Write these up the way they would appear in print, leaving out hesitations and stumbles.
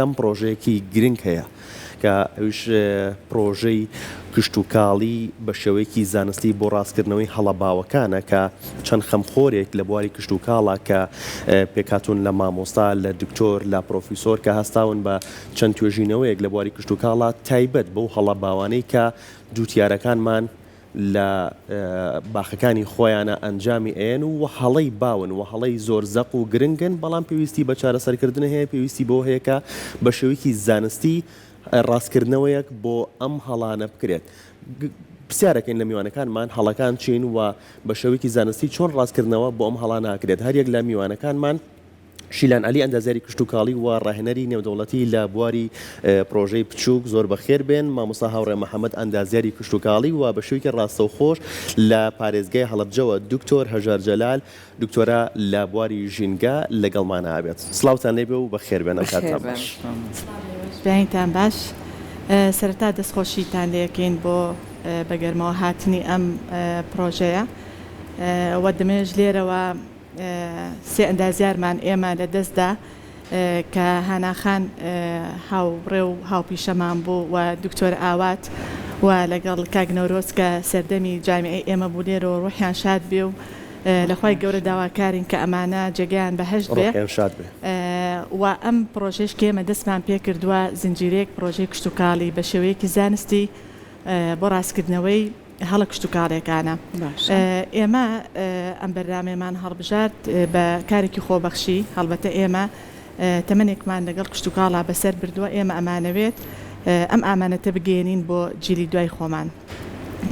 کەم پرۆژەیەکی گرنگ هەیە کە ئەوش پرۆژەی کشتتوکاڵی بە شێوەیەکی زانستی بۆ ڕاستکردنەوەی هەڵەباوەکانە کە چەند خەمخۆرێک لە بواری کشتتوکاڵە کە پێکاتون لە مامۆستا لە دکتۆر لە پرۆفیسۆر کە هەستاون بە چەند توێژینەوەیەک لە بواری کشتتوکاڵە تایبەت بەو هەڵەباوانەی کە جوتیارەکانمان لە باخەکانی خۆیانە ئەنجامی ئێن و هەڵەی باون و هەڵەی زۆر زەق و گرنگن بەڵام پێویستی بە چارەسەرکردن هەیە پێویستی بۆ هەیەکە بە شێوەیەکی زانستی ڕاستکردنەوەیەک بۆ ئەم هەڵانە بکرێت. پرسیارەکەین لە میوانەکانمان هەڵەکان چین و بە شێوەیەکی زانستی چۆن ڕاستکردنەوە بۆ ئەم هەڵانە ئاکرێت. هەریەک لە میوانەکانمان شیلان عەلی ئەندازیاری کشتتوکاڵی و ڕاهێنەری نێودەوڵەتی لە بواری پرۆژەی بچووک زۆر بەخێر بێن. مامۆستا هاوڕێ محەممەد ئەندازیاری کشتتوکاڵی و بە شوێکی ڕاستەوخۆش لە پارێزگای هەڵەبجەوە دکتۆر هەژار جەلال دکتۆرە لە بواری ژینگە لەگەڵمانە ئابێت. سڵاوتان لێبێ و بەخێر بێن. کاتتان باش. بیانتان باش. سەرەتا دەستخۆشیتان لێکەین بۆ بەگەرمەوە هاتنی ئەم پرۆژەیە وە دەمێژ لێرەوە سێ ئەندازیارمان ئێمە لە دەستدا کە هاناخان هاوڕێ و هاوپیشەمان بوو و دکتۆر ئاوات و لەگەڵ کاگنەورۆس کە سەردەمی جامیعەی ئێمە بوو لێرەوە ڕوحیان شاد بێ و لەخوای گەورە داواکارین کە ئەمانە جێگەیان بەهەشت بێ و ئەم پرۆژێش کە ئێمە دەستمان پێ کردووە زنجیرەیەک پرۆژەی کشتتوکاڵی بە شێوەیەکی زانستی بۆ ڕاستکردنەوەی هەڵە کشتتوکاڵەکانە. ئێمە ئەم بەرنامەمان هەڵبژارد بە کارێکی خۆبەخشی هەڵبەتە ئێمە تەمەنێکمان لەگەڵ کشتتوکاڵا بەسەر بردووە ئێمە ئەمانەوێت ئەم ئامانەتە بگەێنین بۆ جیلی دوای خۆمان.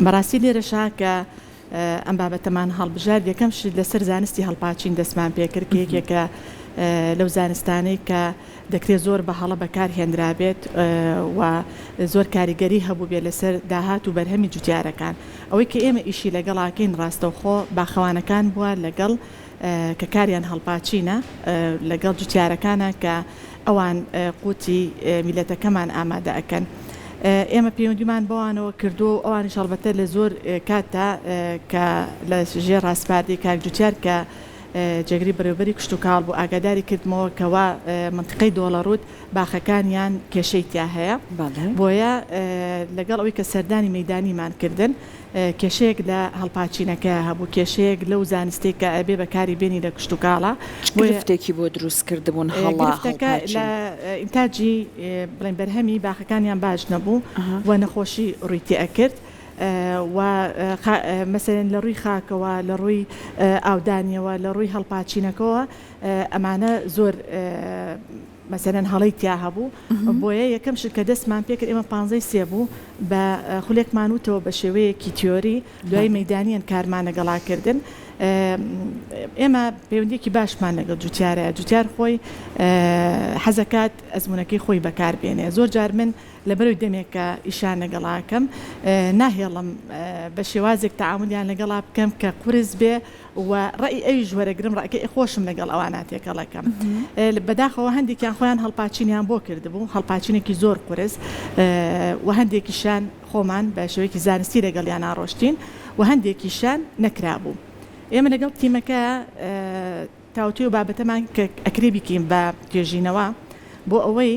بەڕاستی لێرەشا کە ئەم بابەتەمان هەڵبژارد یەکەم شت لەسەر زانستی هەڵپاچین دەستمان پێکرد کە یەکێکە لەو زانستانەی کە دەکرێت زۆر بە هەڵە بەکار هێنرابێت و زۆر کاریگەری هەبوو بێت لەسەر داهات و بەرهەمی جوتیارەکان. ئەوەی کە ئێمە ئیشی لەگەڵاکەین ڕاستەوخۆ باخەوانەکان بووە لەگەڵ کە کاریان هەڵپاچینە لەگەڵ جوتیارەکانە کە ئەوان قوتی میلەتەکەمان ئامادە ئەکەن. ئێمە پەیوەندیمان بەوانەوە کردو و ئەوانیش هەڵبەتە لە زۆر کاتتا کە لە ژێر ڕاستپاردەی کاکجوتیار کە جێگری بەڕێوەبەری کشتتوکاڵ بوو ئاگاداری کردمەوە کەوا منتقەی دۆڵەڕوود باخەکانیان کێشەی تیا هەیە بۆیە لەگەڵ ئەوەی کە سەردانی مەیدانیمان کردن کێشەیەک لە هەڵپاچینەکە هەبوو کێشەیەک لەو زانستێک کە ئەبێ بەکاری بێنی لە کشتتوکاڵە گرفتێکی بۆ دروستکردبوون هەڵەکە لە ئینتاجی بڵێن بەرهەمی باخەکانیان باش نەبوو و نەخۆشی ڕوویتی ئەکرد و مەسەرێن لە ڕووی خاکەوە لە ڕووی ئاودانیەوە لە ڕووی هەڵپاچینەکەەوە ئەمانە زۆر مەسەرەن هەڵی تیا هەبوو بۆیە یەکەم شت کە دەستمان پێکرد ئێمە 15 بوو بە خولێکمانوتەوە بە شێوەیەکی تیۆری دوای مەیدانیان کارمانە گەڵاکردن. ئێمە پەیوەندیەکی باشمان لەگەڵ جوتیارە جوتیار خۆی حەزەکات ئەزمونونەکەی خۆی بەکاربێنێ. زۆر جار من لەبەرەوەی دەمێکە ئیشان لەگەڵاکەم ناهێڵم بە شێوازێک تەعاملیان لەگەڵا بکەم کە قورس بێ و ڕێی ئەوی ژوەرەگرم ڕێکەی خۆشم لەگەڵ ئەوانە تێکەڵەکەم. بەداخەوە هەندێکیان خۆیان هەڵپاچینیان بۆ کردبوو هەڵپاچینێکی زۆر قورس و هەندێکیشان خۆمان بە شێوەیەکی زانستی لەگەڵیان ئاڕۆشتین و هەندێکیشان نەکرابوو. ئێمە لەگەڵ تیمەکە تاوتوی و بابەتەمان کە ئەکرێ بکەین بە توێژینەوە بۆ ئەوەی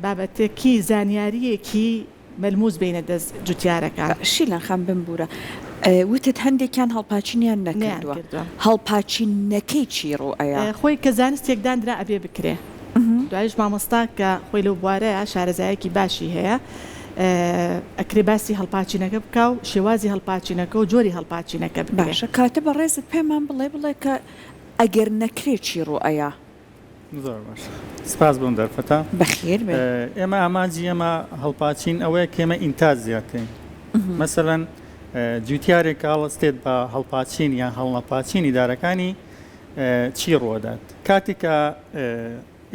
بابەتێکی زانیاریەکی مەلموس بینە دەست جوتیارەکان. شیلان خەم بمبورە وتت هەندێکیان هەڵپاچینیان نەکردووە هەڵپاچینەکەی چی ڕۆئەیە خۆی کە زانستێکدانرا ئەبێ بکرێ دوایش مامۆستا کە خۆی لەو بوارەیە شارەزایەکی باشی هەیە ئەکرێ باسی هەڵپاچینەکە بکە و شێوازی هەڵپاچینەکە و جۆری هەڵپاچینەکە باشە. کاتە بە ڕێزت پێمان بڵێ کە ئەگەر نەکرێت چی ڕۆئەیە. زۆر باش سپاس بۆم دەرفەتە بەخێر بێ. ئێمە ئامانجی ئێمە هەڵپاچین ئەوەیە کێمە ئینتاج زیاترین مەسەلەن جوتیارێک هەڵستێت بە هەڵپاچین یان هەڵنەپاچینی دارەکانی چی ڕۆدات کاتێکە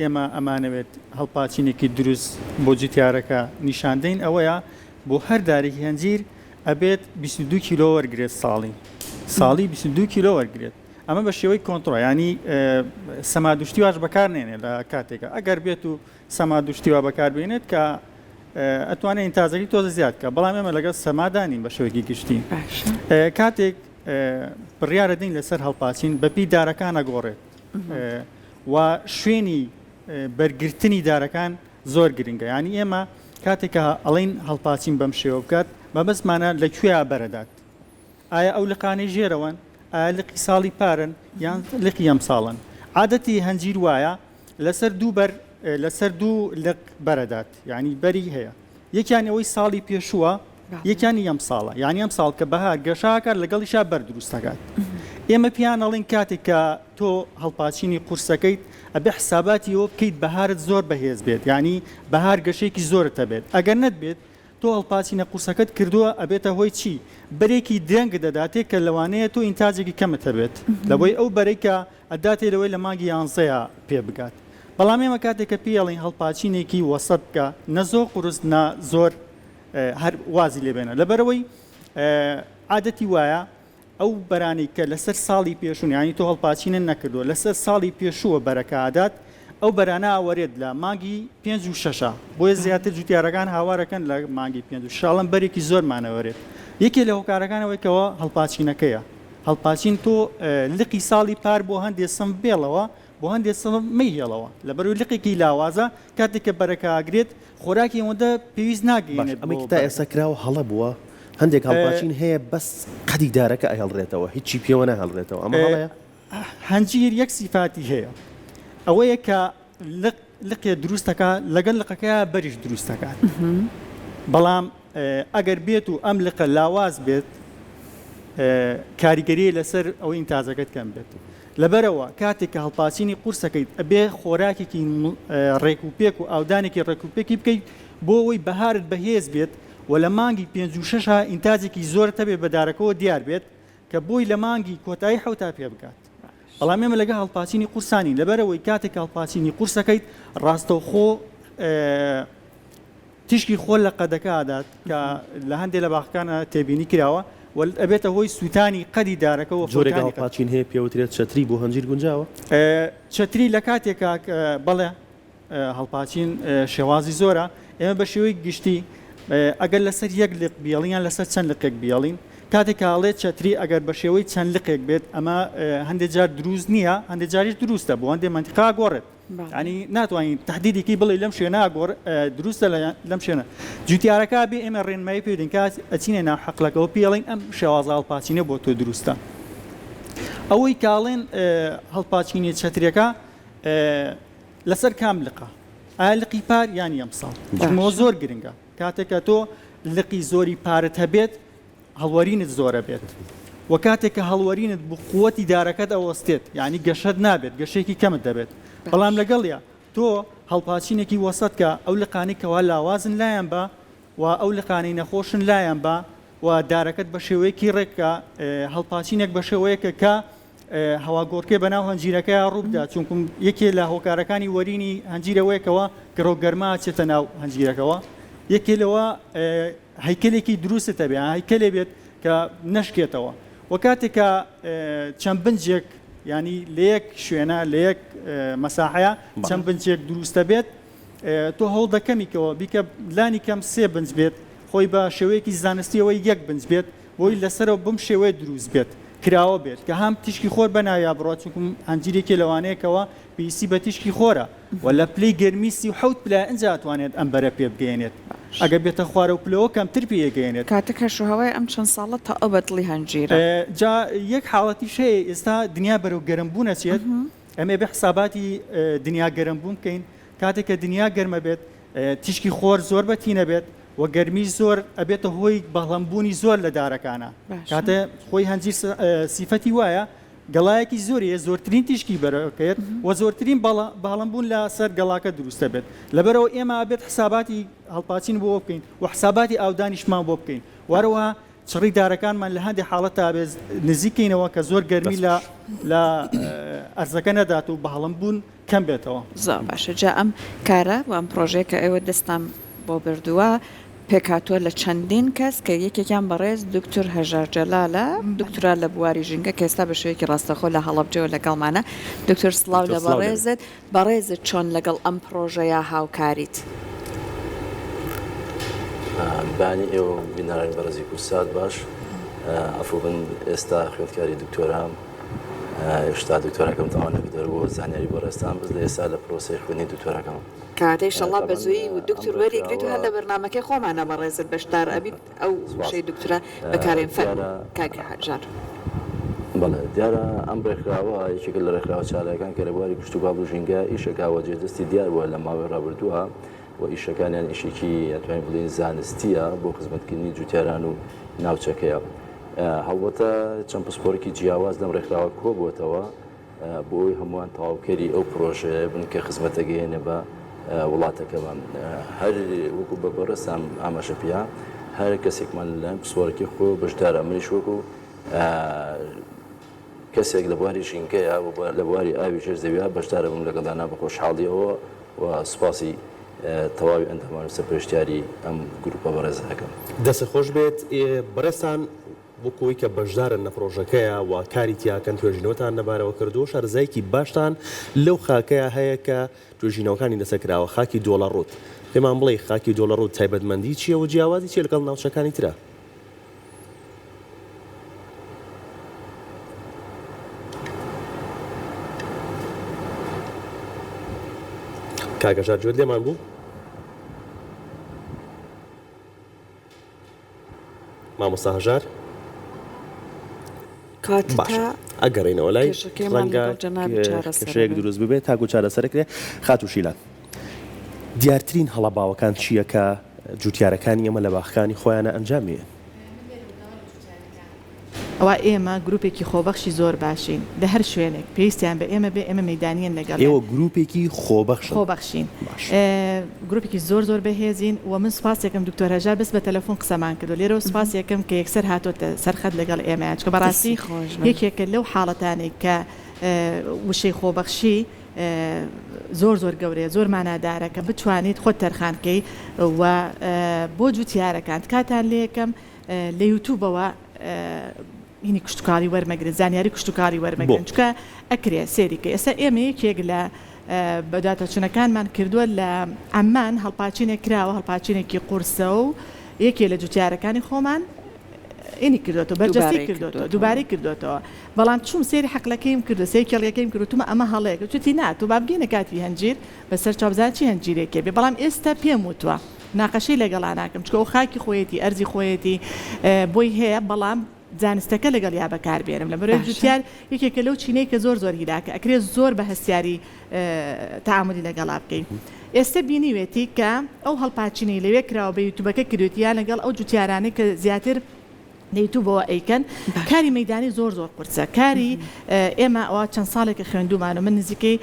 ئێمە ئەمانەوێت هەڵپاچینێکی دروست بۆ جوتیارەکە نیشاندەین ئەوەیە بۆ هەر دارێکی هەنجیر ئەبێت 22 کیلۆ وەرگێت ساڵی 22 کیلۆ وەرگێت. ئەمە بە شێوەی کۆنتڕۆ ینی سەمادوشتیواش بەکار نێنێت لە کاتێکە ئەگەر بێت و سەمادوشتیوا بەکاربێنێت کە ئەتوانێت ئینتازەکی تۆزە زیاد کە بەڵام ئێمە لەگەڵ سەمادانین بە شێوەیەکی گشتی کاتێک بڕیارە دەین لەسەر هەڵپاچین بەپی دارەکانە گۆڕێت و شوێنی بەرگرتنی دارەکان زۆر گرنگە. یعنی ئێمە کاتێکە ئەڵین هەڵپاچین بەم شێوە بکات مەبەستمانە لەکوێ بەرەدات. ئایا ئەو لقانەی ژێرەوەن، ئایا لقی ساڵی پارن یان لقی ئەم ساڵن. عادەتی هەنجیر وایە لەسەر دوو لق بەرەدات، یعنی بەری هەیە. یەکیان ئەوەی ساڵی پێشووە، یەکانی ئەم ساڵە، یعنی ئەم ساڵ کە بەهار گەشاکات لەگەڵیشا بەردروستەکات. ئێمە پیان ئەڵین کاتێک کە تۆ هەڵپاچینی قورسەکەیت ئەبێ حساباتی ئەوە بکەیت بەهارت زۆر بەهێز بێت، یعنی بەهار گەشێکی زۆرتە بێت. ئەگەر نەتبێت تۆ هەڵپاچینە قورسەکەت کردووە ئەبێتە هۆی چی؟ بەرێکی درەنگ دەداتێت کە لەوانەیە تۆ ئینتاجێکی کەمتە بێت لەبۆی ئەو بەرەیکە ئەداتێ لەوەی لە مانگی 11 پێ بگات. بەڵام ئێمە کاتێککە پێڵین هەڵپاچینێکی وەسەد بکە، نە زۆر قورس نە زۆر هەر وازی لێبێنە، لەبەرەوەی عادەتی وایە ئەو بەرانەی کە لەسەر ساڵی پێشوون، ینی تۆ هەڵپاچینە نەکردووە لەسەر ساڵی پێشووە بەرەکەدات، ئەو بەرانە ئاوەرێت لە مانگی 5 و 6 بۆیە زیاتر جوتیارەکان هاوارەکەن لە مانگی 5 و 6 بەرێکی زۆرمانەوەرێت. یەکێ لە هۆکارەکانەوەیکەوە هەڵپاچینەکەیە. هەڵپاچین تۆ لقی ساڵی پار بۆ هەندێک سم بێڵەوە بۆ هەندێک سم مەیهێڵەوە، لەبەرەوەی لقێکی لاوازە کاتێککە بەرەکە ئاگرێت خۆراکی ئەوەندە پێویست ناگەێنێت. ئەمە تا ئێستا کراوە هەڵە بووە هەندێک هەڵپاچین هەیە بەس قەدی دارەکە ئەهێڵڕێتەوە، هیچی پێوە نەهێڵڕێتەوە. ئەمە هەڵەیە؟ هەنجیر یەک سیفاتی هەیە، ئەوەیە کە لقێ دروستەکە لەگەڵ لقەکە بەریش دروستەکات. بەڵام ئەگەر بێت و ئەم لقە لاواز بێت کاریگەری لەسەر ئەوەی ئینتاجەکەت کەم بێت. لەبەرەوە کاتێک کە هەڵپاچینی قورسەکەیت ئەبێ خۆراکێکی ڕێکوپێک و ئاودانێکی ڕێکوپێکی بکەیت بۆ ئەوەی بەهارت بەهێز بێت و لە مانگی 5 و 6 ئینتاجێکی زۆرتە بێت بەدارەکەەوە دیار بێت کە بۆی لە مانگی کۆتایی حوتا پێ بکات. بەڵام ئێمە لەگە هەڵپاچینی قورسانی لەبەرەوەی کاتێک هەڵپاچینی قورسەکەیت ڕاستەوخۆ تیشکی خۆل لە قەدەکەدات کە لە هەندێک لە باخەکانە تێبینی کراوە ئەبێتە هۆی سووتانی قەدی دارەکەەوە. جۆرێک هەڵپاچین هەیە پێوترێت چەتری بۆ هەنجیر گونجاوە. چەتری لە کاتێکە بەڵێ هەڵپاچین شێوازی زۆرە، ئێمە بە شێوەی گشتی ئەگەر لەسەر یەک لق بیاڵین لەسەر چەند لقێک بیاڵین کاتێک کاڵێت چەتری ئەگەر بە شێوەی چەند لقێک بێت ئەمە هەندێک جار دروست نییە، هەندێک جاریش دروستە بۆ هەندێک منتیقا گۆڕێت. ینی ناتوانین تهدیدێکی بڵێ لەم شوێنە دروستە لەم شوێنە جوتیارەکە بێ ئێمە ڕێنمایی پێدەین کات ئەچینە ناو حەقلەکەەوە پێڵین ئەم شێوازە هەڵپاچینە بۆ تۆ دروستە. ئەوەی کاڵێن هەڵپاچینی چەتریەکە لەسەر کام لقە، ئایا لقی پار یانی ئەم ساڵ ژمەوە زۆر گرنگە. کاتێکە تۆ لقی زۆری پارت هەبێت هەڵوەرینت زۆرە بێت و کاتێککە هەڵوەرینت بقووەتی دارەکەت ئەوەستێت، یعنی گەشت نابێت، گەشێکی کەمت دەبێت. بەڵام لەگەڵە تۆ هەڵپاچینێکی وەسەد کە ئەو لقانی کەوا لاوازن لایەن بە و ئەو لقانەی نەخۆشن لایەن بە و دارەکەت بە شێوەیەکی ڕێککە هەڵپاچینێک بە شێوەیەکە کە هەواگۆڕکێ بەناو هەنجیرەکە ڕووبدا، چونکم یەکێ لە هۆکارەکانی وەرینی هەنجیرەوەیەکەوە گەڕۆگەرما چێتە ناو هەنجیرەکەەوە. یەکێ لەوە هەیکلێکی دروستە بێ، هەیکلێ بێت کە نەشکێتەوە و کاتێکە چەند بنجێک ینی لە یەک شوێنە لە یەک مەساحەیە چەند بنجێک دروستە بێت تۆ هەوڵ دەکەمیکەوە بیکە لانی کەم 3 بنج بێت خۆی بە شێوەیەکی زانستیەوەی 1 بنج بێت بۆی لەسەرەوە بم شێوەیە دروست بێت کراوە بێت کە هەم تیشکی خۆر بەناویا بڕات، چونکم هەنجیرێکی لەوانەیەکەوە پێویستی بە تیشکی خۆرە و لە پلەی گەرمی 37 پلا ئەنج ئەتوانێت ئەم بەرە پێ بگەێنێت. ئەگە بێتە خوارە و پلەوە کەمتر پێگەێنێت. کاتەکە شوهەوەی ئەم چەند ساڵە تا ئەو بەدڵی هەنجیرە. جا یەک حاڵەتی شەیە ئێستا دنیا بەرەو گەرمبوون ئەچێت، ئەمێ بە حساباتی دنیا گەرمبوون بکەین. کاتێککە دنیا گەرمە بێت تیشکی خۆر زۆر بەتینە بێت و گەرمی زۆر ئەبێتە هۆی بەڵەمبوونی زۆر لە دارەکانە. کاتە خۆی هەنجیر سیفەتی وایە گەڵایەکی زۆریە زۆرترین تیشکی بەرەکەێت و زۆرترین باڵەمبوون لە سەر گەڵاکە دروستە بێت. لەبەرەوە ئێمە بێت حساباتی هەڵپاچین بۆ بکەین و حساباتی ئاودانیشمان بۆ بکەین. وارەوە چڕی دارەکانمان لە هەندێک حاڵەتە بێت نزیکەینەوە کە زۆر گەرمی لە ئەرزەکە نەدات و بەهەڵەمبوون کەم بێتەوە. زۆر باشە. جا ئەم کارە و ئەم پرۆژەیە کە ئێوە دەستان بۆ بردووە پێکاتوە لە چەندین کەس کە یەکێکیان بەڕێز دکتۆر هەژار جەلالە، دکتۆرا لە بواری ژینگە کە ئێستا بە شوەیەکی ڕاستەخۆ لە هەڵەبجەوە لەگەڵمانە. دکتۆر سڵاو لە بەڕێزت چۆن لەگەڵ ئەم پرۆژەیە هاوکاریت؟ بانی ئێوە بیناڕێن بەڕێزی کورسات باش ئەفۆ بن ئێستا خوێندکاری دکتۆرام هێشتا دکتۆرەکەم تاوان نەکردەوە بۆ زانیاری بەڕێستان بەس لە ئێستا لە پرۆسەی خوێنی دکتۆرەکەم کاتەی شەڵا بە زووی و دکتور وەریگریت و هەر لە بەرنامەکەی خۆمانە بەڕێزت بەشدار ئەبیت ئەو شەی دکتورە بەکارێن فەر کاک هەژار. بەڵێ دیارە ئەم ڕێکخراوە یەکێک لە ڕێکخراوە چالەکان کە لە بواری کشتوکاڵ و ژینگە ئیشەکە جێدەستی دیار بووە لە ماوەی ڕابردووە و ئیشەکانیان ئیشێکی ئەتوانین بڵێن زانستیە بۆ خزمەتکردنی جوتیاران و ناوچەکەیە. هەڵبەتە چەند پسپۆرێکی جیاواز لەم ڕێکخراوە کۆبووەتەوە بۆ ئەوی هەمووان تەواوکەری ئەو پرۆژەیە بن کە خزمەتەگەیەنە بە وڵاتەکەمان. هەر وەکو بە بەڕێستان ئاماژە پێیا هەر کەسێکمان لە پسپۆرێکی خۆ بەشدارە منیش وەکو کەسێک لە بواری ژینگەیە لە بواری ئاوی ژێر زەویە بەشدارە بووم لەگەڵدانا بە خۆشحاڵیەوە و سوپاسی تەواوی ئەندامان سەرپێشتیاری ئەم گروپە بەڕێزەکەم. دەست خۆش بێت بەڕێستان بۆکۆی کە بەشدارن لە پرۆژەکەیە و کاری تیاکەن توێژینەوەتان نەبارەوە کردو شارزایکی باشتان لەو خاکەیە هەیە کە توێژینەوەکانی دەسەکراوە خاکی دۆڵەڕوت. پێمان بڵێ خاکی دۆڵەڕوت تایبەتمەندی چییە و جیاوازی چیە لەگەڵ ناوچەکانی ترە؟ کاگەژار گوێت لێمان بوو؟ مامۆستا هەژار؟ ئەگەڕێنەوە لای ڕەنگە کێشەیەک دروست ببێت تاکو چارەسەرکرێ. خاتوشیلان دیارترین هەڵەباوەکان چییە کە جوتیارەکانی ئێمە لە باخەکانی خۆیانە ئەنجامێ؟ ئەوە ئێمە گروپێکی خۆبەخشی زۆر باشین لە هەر شوێنێک پێویستیان بە ئێمە بێ ئێمە مەیدانیان لەگەڵ ئێوە گروپێکی خۆبەخشین گروپێکی زۆر بەهێزین و من سوپاسێکم دکتۆر هەژار بەس بە تەلەفۆن قسەمان کردو لێرە سوپاسێکم کە یەکسەر هاتۆتە سەرخەت لەگەڵ ئێمە چکە بەڕاستی یەکێکە لەو حاڵەتانێک کە وشەی خۆبەخشی زۆر گەورەیە زۆر مانادارە کە بتوانیت خۆت تەرخانکەی و بۆ جوتیارەکان کاتان لێ یەکەم لە یوتیوبەوە هینی کشتتوکاری وەرمەگرن زانیاری کشتتوکاری وەرمەگرن چکە ئەکرێ سێریکە ئێستا ئێمە یەکێک لە بەداتەچونەکانمان کردووە لە ئەمان هەڵپاچینێک کراوە هەڵپاچینێکی قورسە و یەکێ لە جوتیارەکانی خۆمان ئینی کردوەوە بەرجەستی کردوەوە دووبارەی کردوێتەوە بەڵام چوم سێری حەقلەکەیم کردو سێ کێڵەکەیم کردوتمە ئەمە هەڵەیە توتی ناتو با بگەینە کاتی هەنجیر بەسەر چاوزانچی هەنجیرێکێ بێ بەڵام ئێستا پێم وتووە ناقەشەی لەگەڵا ناکەم چکە ئەو خاکی خۆیەتی ئەرزی خۆیەتی بۆی هەیە بەڵام زانستەکە لەگەڵ یا بەکاربێنم لە بەرەوەی جوتیار یەکێکە لەو چینەی کە زۆر هیلاکە ئەکرێت زۆر بە هەستیاری تەعاملی لەگەڵا بکەین. ئێستا بینیوێتی کە ئەو هەڵپاچینەی لەوێ کراوە بە یوتیوبەکە کردوتیان لەگەڵ ئەو جوتیارانەی کە زیاتر لەیتوبەوە ئەیکەن کاری مەدانی زۆر قورسە کاری ئێمە ئەوە چەند ساڵێکە خوێندومان و من نزیکەی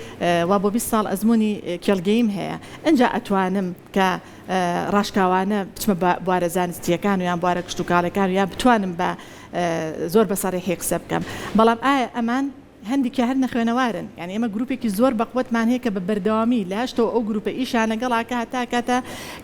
وا بۆ 20 ساڵ ئەزمموی کێڵگەیم هەیە ئەجا ئەتوانم کە ڕاشکاوانە بچمە بوارە زانستیەکان و یان بوارە کشتتوکارەکان و یان بتوانم بە زۆر بەسەڕی هێکسە بکەم بەڵام ئایا ئەمان هەندێکی هەر نەخوێنەوارن یعنی ئێمە گروپێکی زۆر بەقوتمان هەیە کە بە بەردەوامی لە هەشتەوە ئەو گروپە ئیشان لەگەڵاکە هەتا کاتە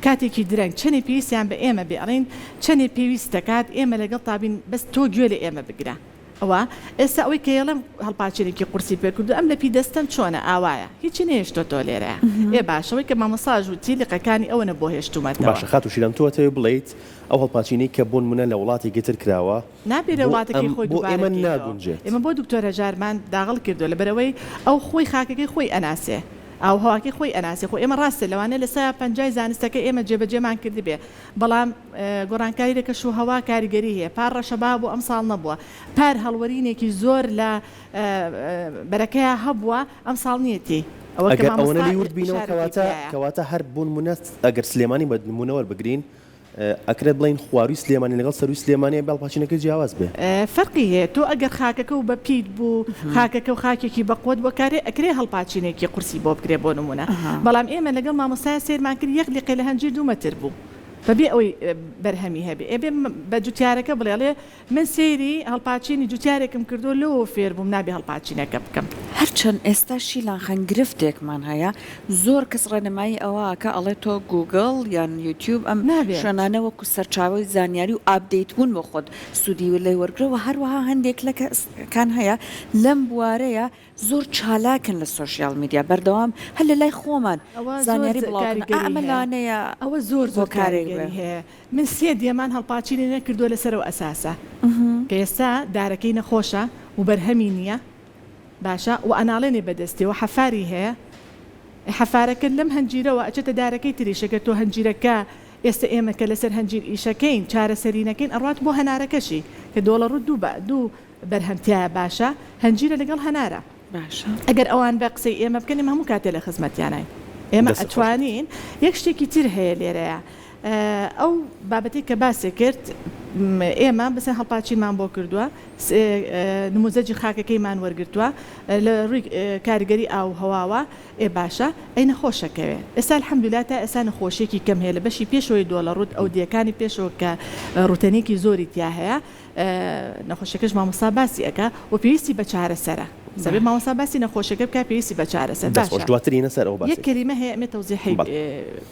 کاتێکی درەنگ چەنێ پێویستیان بە ئێمە بێڵین چەنێ پێویست دەکات ئێمە لەگەڵ تابین بەس تۆ گوێ لە ئێمە بگرە ئەوە ئێستا ئەوەی کە ێڵم هەڵپاچێکی قورسی پێکردو ئەم لە پی دەستم چۆنە ئاوایە هیچی نهێشتۆ تۆ لێرە ئێ باشەوەی کە مامەساژ و تیلقەکانی ئەوەنە بۆ هێشتومەتەوە باشە خاتوشیلان تۆ بڵیت ئەو هەڵپاچینەی کە بۆن منە لە وڵاتی گەتر کراوە نابێت وڵاتەکەی خۆی ئێمە ناگونجێت ئێمە بۆ دکتۆر هەژارمان داغڵ کردو لە بەرەوەی ئەو خۆی خاکەکەی خۆی ئەناسێ ئەو هەواکی خۆی ئەناسی خۆ ئێمە ڕاستە لەوانە لە 150 زانستەکە ئێمە جێبەجێمان کردی بێ بەڵام گۆڕانکاری دەکەش و هەوا کاریگەری هەیە پار ڕەشەبا بۆ ئەم ساڵ نەبووە پار هەڵوەرینێکی زۆر لە بەرەکەیە هەبووە ئەم ساڵ نیەتی ئەگەر ئەوەنە لیورد بینەوە کەواتە هەر بوون منەت ئەگەر سلێمانی بە نمونەوە بگرین ئەکرێت بڵین خواروی سلێمانی لەگەڵ سەروی سلێمانی بەڵپاچینەکە جیاواز بێ فەرقی هەیە تۆ ئەگەر خاکەکە و بە پیت بوو خاکەکە و خاکێکی بەقوت بۆ کارێ ئەکرێ هەڵپاچینێکی قورسی بۆ بکرێ بۆ نمونە بەڵام ئێمە لەگەڵ مامۆستای سێرمان کرد یەک لیقە لە هەنجیر 2 مەتر بوو بەبێ ئەوەی بەرهەمی هەبێ ئێبێ بە جوتیارەکە بڵێ من سێری هەڵپاچینی جوتیارێکم کردو لەوە فێر بووم نابێ هەڵپاچینەکە بکەم هەرچەند ئێستا شیلان خەنگرفتێکمان هەیە زۆر کەس ڕێنمایی ئەوە کە ئەڵێ تۆ گوگڵ یان یوتیوب ئەم شوێنانە وەکو سەرچاوی زانیاری و ئابدەیت بوون بۆ خۆت سوودی و لای وەرگرەوە هەروەها هەندێک لە کەسان هەیە لەم بوارەیە زۆر چالاکن لە سوشیال میدیا بەردەوام هەر لە لای خۆمان زانیاری بڵاوانەیە ئەوە زۆر کارێک هەیە من سێ دیێمان هەڵپاچینی نەکردووە لەسەرەوە ئەساسە کە ئێستا دارەکەی نەخۆشە و بەرهەمی نییە باشە و ئەناڵێنێ بەدەستی و حەفاری هەیە حەفارەکە لەم هەنجیرەوە ئەچێتە دارەکەی تریشەکە تۆ هەنجیرەکە ئێستا ئێمە کە لەسەر هەنجیر ئیشەکەین چارەسەرینەکەین ئەڕات بۆ هەنارەکەشی کە دۆڵە ڕوو دوو بەرهەمتیایە باشە هەنجیرە لەگەڵ هەنارە باشە ئەگەر ئەوان بە قسەی ئێمە بکەنیم هەموو کاتێ لە خزمەتیانای ئێمە ئەتوانین یەک شتێکی تر هەیە لێرەیە ئەو بابەتی کە باسێ کرد ئێمە بەسەر هەڵپاچینمان بۆ کردووە نموزەجی خاکەکەیمان وەرگرتووە لە ڕووی کاریگەری ئاو هەواوە باشە ئەی نەخۆشەکەوێ ئێستا الحەمدولیلا تا ئێستا نەخۆشیێکی کەم هەیە لە بەشی پێشەوەی دۆڵە ڕوت ئەو دیەکانی پێشەوە کە ڕوتەنێکی زۆری تیا هەیە نەخۆشەکەش مامۆستا باسی ئەکا و پێویستی بە چارەسەرە سەبێت مامۆستا باسی نەخۆشەکە بکە پێویستی بە چارەسەر یەک کەلیمە هەیە ئەمێ تەوزیحی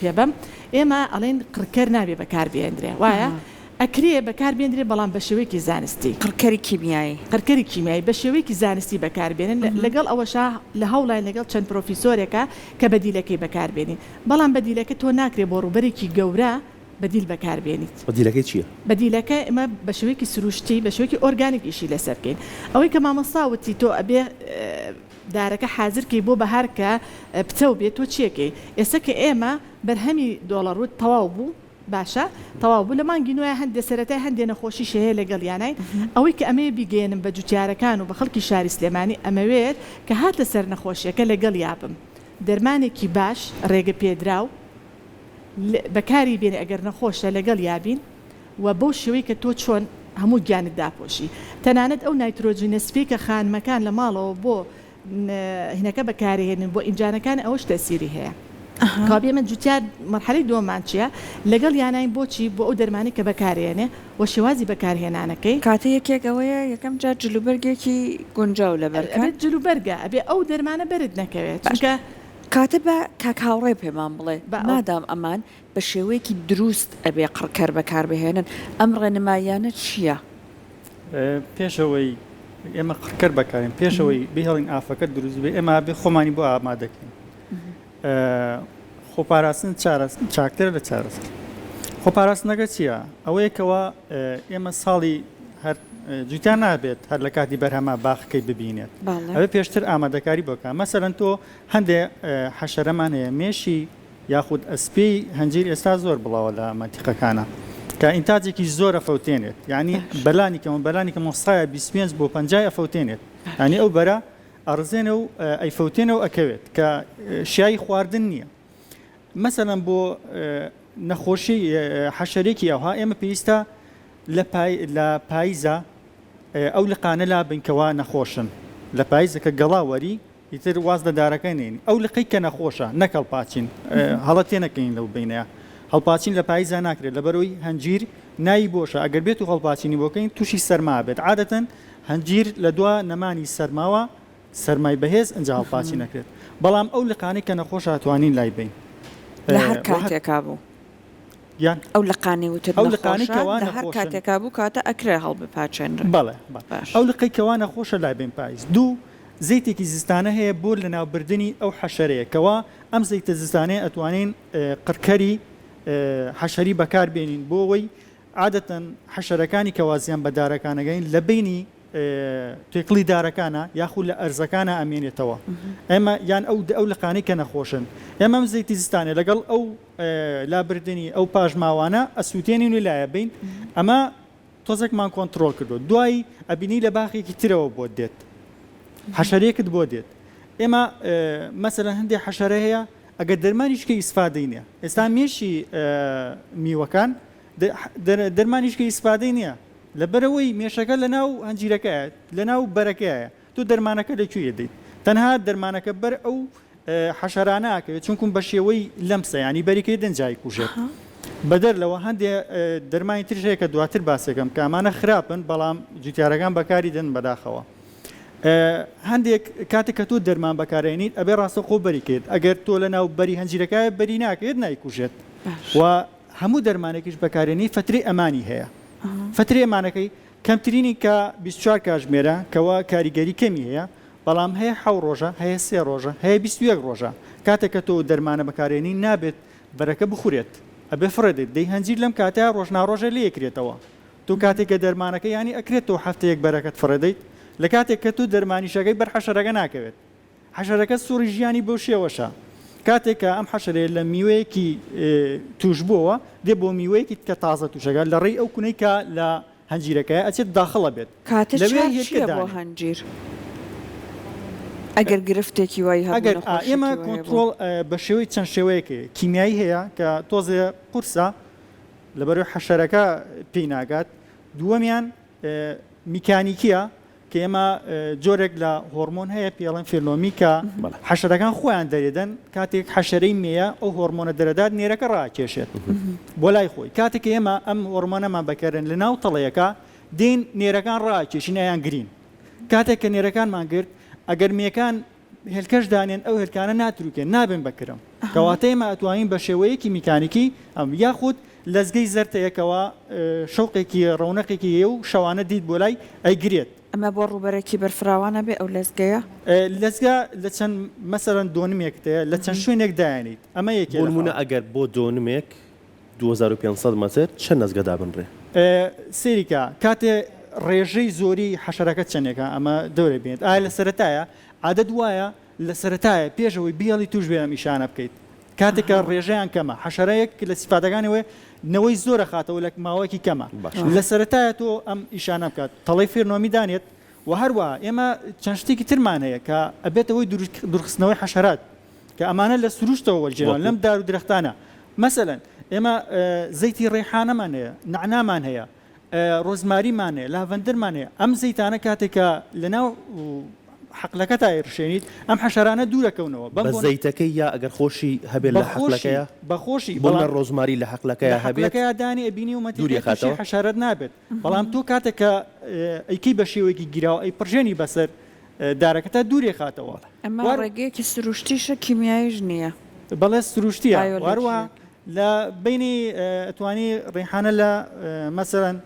پێبەم ئێمە ئەڵێن قڕکەر نابێ بەکاربێنرێ وایە ئەکرێ بەکاربێنرێ بەڵام بە شێوەیەکی زانستی قڕکەری کیمیایی بە شێوەیەکی زانستی بەکاربێنن لەگەڵ ئەوەشا لە هەوڵای لەگەڵ چەند پرۆفیسۆرێکە کە بەدیلەکەی بەکاربێنین بەڵام بەدیلەکە تۆ ناکرێ بۆ ڕوبەرێکی گەورە بەدیل بەکاربێنیت بەدیلەکەی چییە؟ بەدیلەکە ئمە بە شێوەیەکی سروشتی بە شێوەیەکی ئۆرگانیکیشی لەسەر بکەین ئەوەی کە مامۆستاوتی تۆ ئەبێ دارەکە حازرکەی بۆ بەهار کە بچە و بێت تۆ چیەکەی ئێستا کە ئێمە بەرهەمی دۆڵە ڕوت تەواو بوو باشە تەواو بوو لە مانگی نوێ هەندێ سەرەتای هەندێ نەخۆشی شەیە لەگەڵ یانای ئەوەی کە ئەمێ بیگەێنم بە جوتیارەکان و بە خەڵکی شاری سلێمانی ئەمەوێت کە هات لەسەر نەخۆشیەکە لەگەڵ یابم دەرمانێکی باش ڕێگە پێدراو بەکاری بێنێ ئەگەر نەخۆشە لەگەڵ یابین و بەو شێوەی کە تۆ چۆن هەموو گیانت داپۆشی تەنانەت ئەو نایترۆجینەسپی کە خانمەکان لە ماڵەوە بۆ هینەکە بەکارهێنن بۆ ئینجانەکان ئەوەش تەسیری هەیە کابێ من جوتیار مەرحەلەی دووەمان چییە لەگەڵ یانین بۆچی بۆ ئەو دەرمانی کە بەکارهێنێ و شێوازی بەکارهێنانەکەی کاتە یەکێکەوەیە یەکەم جار جلوبەرگێکی گونجاو لەبەرکە جلوبەرگە ئەبێ ئەو دەرمانە بەرد نەکەوێت چونکە کاتە بە کاکاوڕێ پێمان بڵێ مادام ئەمان بە شێوەیەکی دروست ئەبێ قڕکەر بەکاربهێنن ئەم ڕێنمایانە چییە؟ پێشەوەی ئێمە قڕکەر بەکارین پێشەوەی بهێڵین ئافەکە دروست بێ ئێمە بێ خۆمانی بۆ ئامادەکەین خۆپاراستن چاکتر لە چارەسەر خۆپاراستنەکە چییە؟ ئەوەیەکەوە ئێمە ساڵی هەر جوتیان نابێت هەر لە کاتی بەرهەمە باخەکەی ببینێت ئەوێ پێشتر ئامادەکاری بۆکە مەسەرەن تۆ هەندێ حەشەرەمان هەیە مێشی یاخود ئەسپی هەنجیر ئێستا زۆر بڵاوە لە مەنتیقەکانە کە ئینتاجێکی زۆر ئەفەوتێنێت یعنی بەلانیکە مۆسایە 25 بۆ 50 ئەفەوتێنێت ینی ئەو بەرە ئەڕزێنە و ئەیفەوتێنە و ئەکەوێت کە شیایی خواردن نییە مەسەلەن بۆ نەخۆشی حەشەرێکی ئەوها ئێمە پێویستە لە پاییزە ئەو لقانە لا بنکەوە نەخۆشن لە پاییزەکە گەڵاوەری ئیتر واز لە دارەکەینین ئەو لقی کە نەخۆشە نەکەڵ پاچین هەڵەتێ نەکەین لەو بینەیە هەڵپاچین لە پاییزە ناکرێت لەبەرەوەی هەنجیر نایی بۆشە ئەگەر بێت و هەڵپاچینی بۆکەین تووشی سەرما بێت عادەتەن هەنجیر لە دوا نەمانی سەرماوە سەرمای بەهێز ئەنج هەڵپاچی نەکرێت بەڵام ئەو لقانەی کە نەخۆش هاتوانین لای بین لە هەر کاتێکا بوو یان ئەو لقانی وتر ئەو لقانی کەوان لە هەر کاتێکا بوو کاتە ئەکرێ هەڵبپاچێنرێ بەڵێ ئەو لقەی کەوان نەخۆشە لای بین پاییز دوو زەیتێکی زستانە هەیە بۆ لە ناوبردننی ئەو حەشەرەیە کەوا ئەم زەیتە زستانەیە ئەتوانین قڕکەری حەشەری بەکار بێنین بۆ ئەوەی عادەتەن حەشەرەکانی کەوازیان بە دارەکانەگەین لە بینی تێکڵی دارەکانە یاخود لە ئەرزەکانە ئەمێنێتەوە ئێمە یان ئەو لقانەی کە نەخۆشن ئێمە ئەم زەیتی زستانێ لەگەڵ ئەو لابردننی ئەو پاژماوانە ئەسووتێنین و لایە بین ئەمە تۆزێکمان کۆنتترۆل کردو دوایی ئەبینی لە باخێکی ترەوە بۆ دێت حەشەرەیەکت بۆ دێت ئێمە مەسەلەن هەندێک حەشەرە هەیە ئەگەر دەرمانیشکە ئیسفادەی نییە ئێستا مێشی میوەکان دەرمانیشکە ئیسفادەی نییە لەبەرەوەی مێشەکە لە ناو هەنجیرەکەیە لە ناو بەرەکەیە تو دەرمانەکە لەکوێ دەیت تەنها دەرمانەکە بەر ئەو حەشەرانەکەوێت چونکم بە شێوەی لەمسە ینی بەریکەی دەنجای کوژێت بەدەر لەوە هەندێک دەرمانی ترشەیە کە دواتر باسەکەم کە ئەمانە خراپن بەڵام جوتیارەکان بەکاری دەن بەداخەوە هەندێک کاتێک کە تۆ دەرمان بەکارێنیت ئەبێ ڕاستە خۆ بەریکێت ئەگەر تۆ لە ناو بەری هەنجیرەکە بەری ناکەێت نایکوژێت و هەموو دەرمانێکیش بەکارێنی فترەی ئەمانی هەیە فترەی ئەمانەکەی کەمترینی کە 24 کاتژمێرە کەوا کاریگەری کەمی هەیە بەڵام هەیە 7 ڕۆژە هەیە 3 ڕۆژە هەیە 21 ڕۆژە کاتێک کە تۆ دەرمانە بەکارێنی نابێت بەرەکە بخورێت ئەبێ فڕێدێت دەی هەنجیر لەم کاتە ڕۆژناڕۆژە لێکرێتەوە تو کاتێککە دەرمانەکە ینی ئەکرێتەوە هەفتەیەک بەرەکەت فڕێدەیت لە کاتێک کە تو دەرمانیشەکەی بەر حەشەرەکە ناکەوێت حەشەرەکە سووری ژیانی بۆ شێوەشە کاتێک کە ئەم حەشەرەیە لە میوەیەکی توش بووە دێ بۆ میوەیەکی کە تازە توشەکە لە ڕێی ئەو کونەی کە لە هەنجیرەکەی ئەچێت داخڵە بێت کاتە بۆ هەنجیر ئەگەر گرفتێکی وای ئەگەر ئێمە کۆنتترۆل بە شێوەی چەند شێوەیەکی کیمیایی هەیە کە تۆزێ قورسە لەبەرەوەی حەشەرەکە پێی ناگات دووەمیان میکانیکیە کە ئێمە جۆرێک لە هۆرمۆن هەیە پێڵەن فێرنۆمی کە حەشەرەکان خۆیان دەرێدەن کاتێک حەشەرەی مێیە ئەو هۆرمۆنە دەرەدات نێرەکە ڕاکێشێت بۆ لای خۆی کاتێک ئێمە ئەم هۆرمۆنەمان بەکارن لە ناو تەڵەیەەکە دێن نێرەکان ڕاکێشین ئەیان گرین کاتێک کە نێرەکانمان گرت ئەگەر میەکان هێلکەش دانێن ئەو هێلکانە ناتروکێن نابن بەکرم کەواتە ئێمە ئەتوانین بە شێوەیەکی میکانیکی ئەم یاخود لەزگەی زەرتەیەکەوە شەوقێکی ڕەونەقێکی هەیە و شەوانە دیت بۆ لای ئەیگرێت ئەمە بۆ ڕوبەرێکی بەرفراوانە بێ ئەو لەزگەیە لەزگا لە چەند مەسەرەن دۆنمێکتەیە لە چەند شوێنێک دایانیت ئەمە یەکێ بۆنمونە ئەگەر بۆ دۆنمێک 2500 مەتر چەند نەزگەدا بنڕێ سێریکە کاتێ ڕێژەی زۆری حەشەرەکە چەندێکە ئەمە دەورە بێت ئایا لە سەرەتایە عادەت وایە لە سەرەتایە پێشەوەی بیاڵی توش بێ میشانە بکەیت کاتێکە ڕێژەیان کەمە حەشەرەیەک لە سیفاتەکانەوەی نەوەی زۆرە خاتەوە لە ماوەیەکی کەمە لە سەرەتایە تۆ ئەم ئیشانە بکات تەڵی فێرنۆمی دانێت و هەروە ئێمە چەند شتێکی ترمان هەیە کە ئەبێتەوەی دوورخستنەوەی حەشەرات کە ئەمانە لە سروشتەوە وەرجێنەوە لەم دار و درەختانە مەسەلەن ئێمە زەیتی ڕێحانەمان هەیە نعنامان هەیە ڕۆزماریمان هەیە لاڤەندەرمان هەیە ئەم زەیتانە کاتێکە لەناو حقلەکە تا ڕشێنیت ئەم حەشەرانە دوورەکەونەوە بە زەیتەکەی یا ئەگەر خۆشی هەبێت لە حقلەکەیە بەخۆشی بەڵام ڕۆزماری لە حقلەکەیە هەبێتەکەیا دانی ئەبینی و مەتیخاتەوە حەشارەت نابێت بەڵام تۆ کاتێکە ئەیکەی بە شێوەیەکی گیراوە ئەی پڕژێنی بەسەر دارەکەتە دوورێ خاتەوە ئەمە ڕێگەیەکی سروشتیشە کیمیاییش نییە بەڵێ سروشتیە وەروە لە بینی ئەتوانی ڕێحانە لە مەسەرەن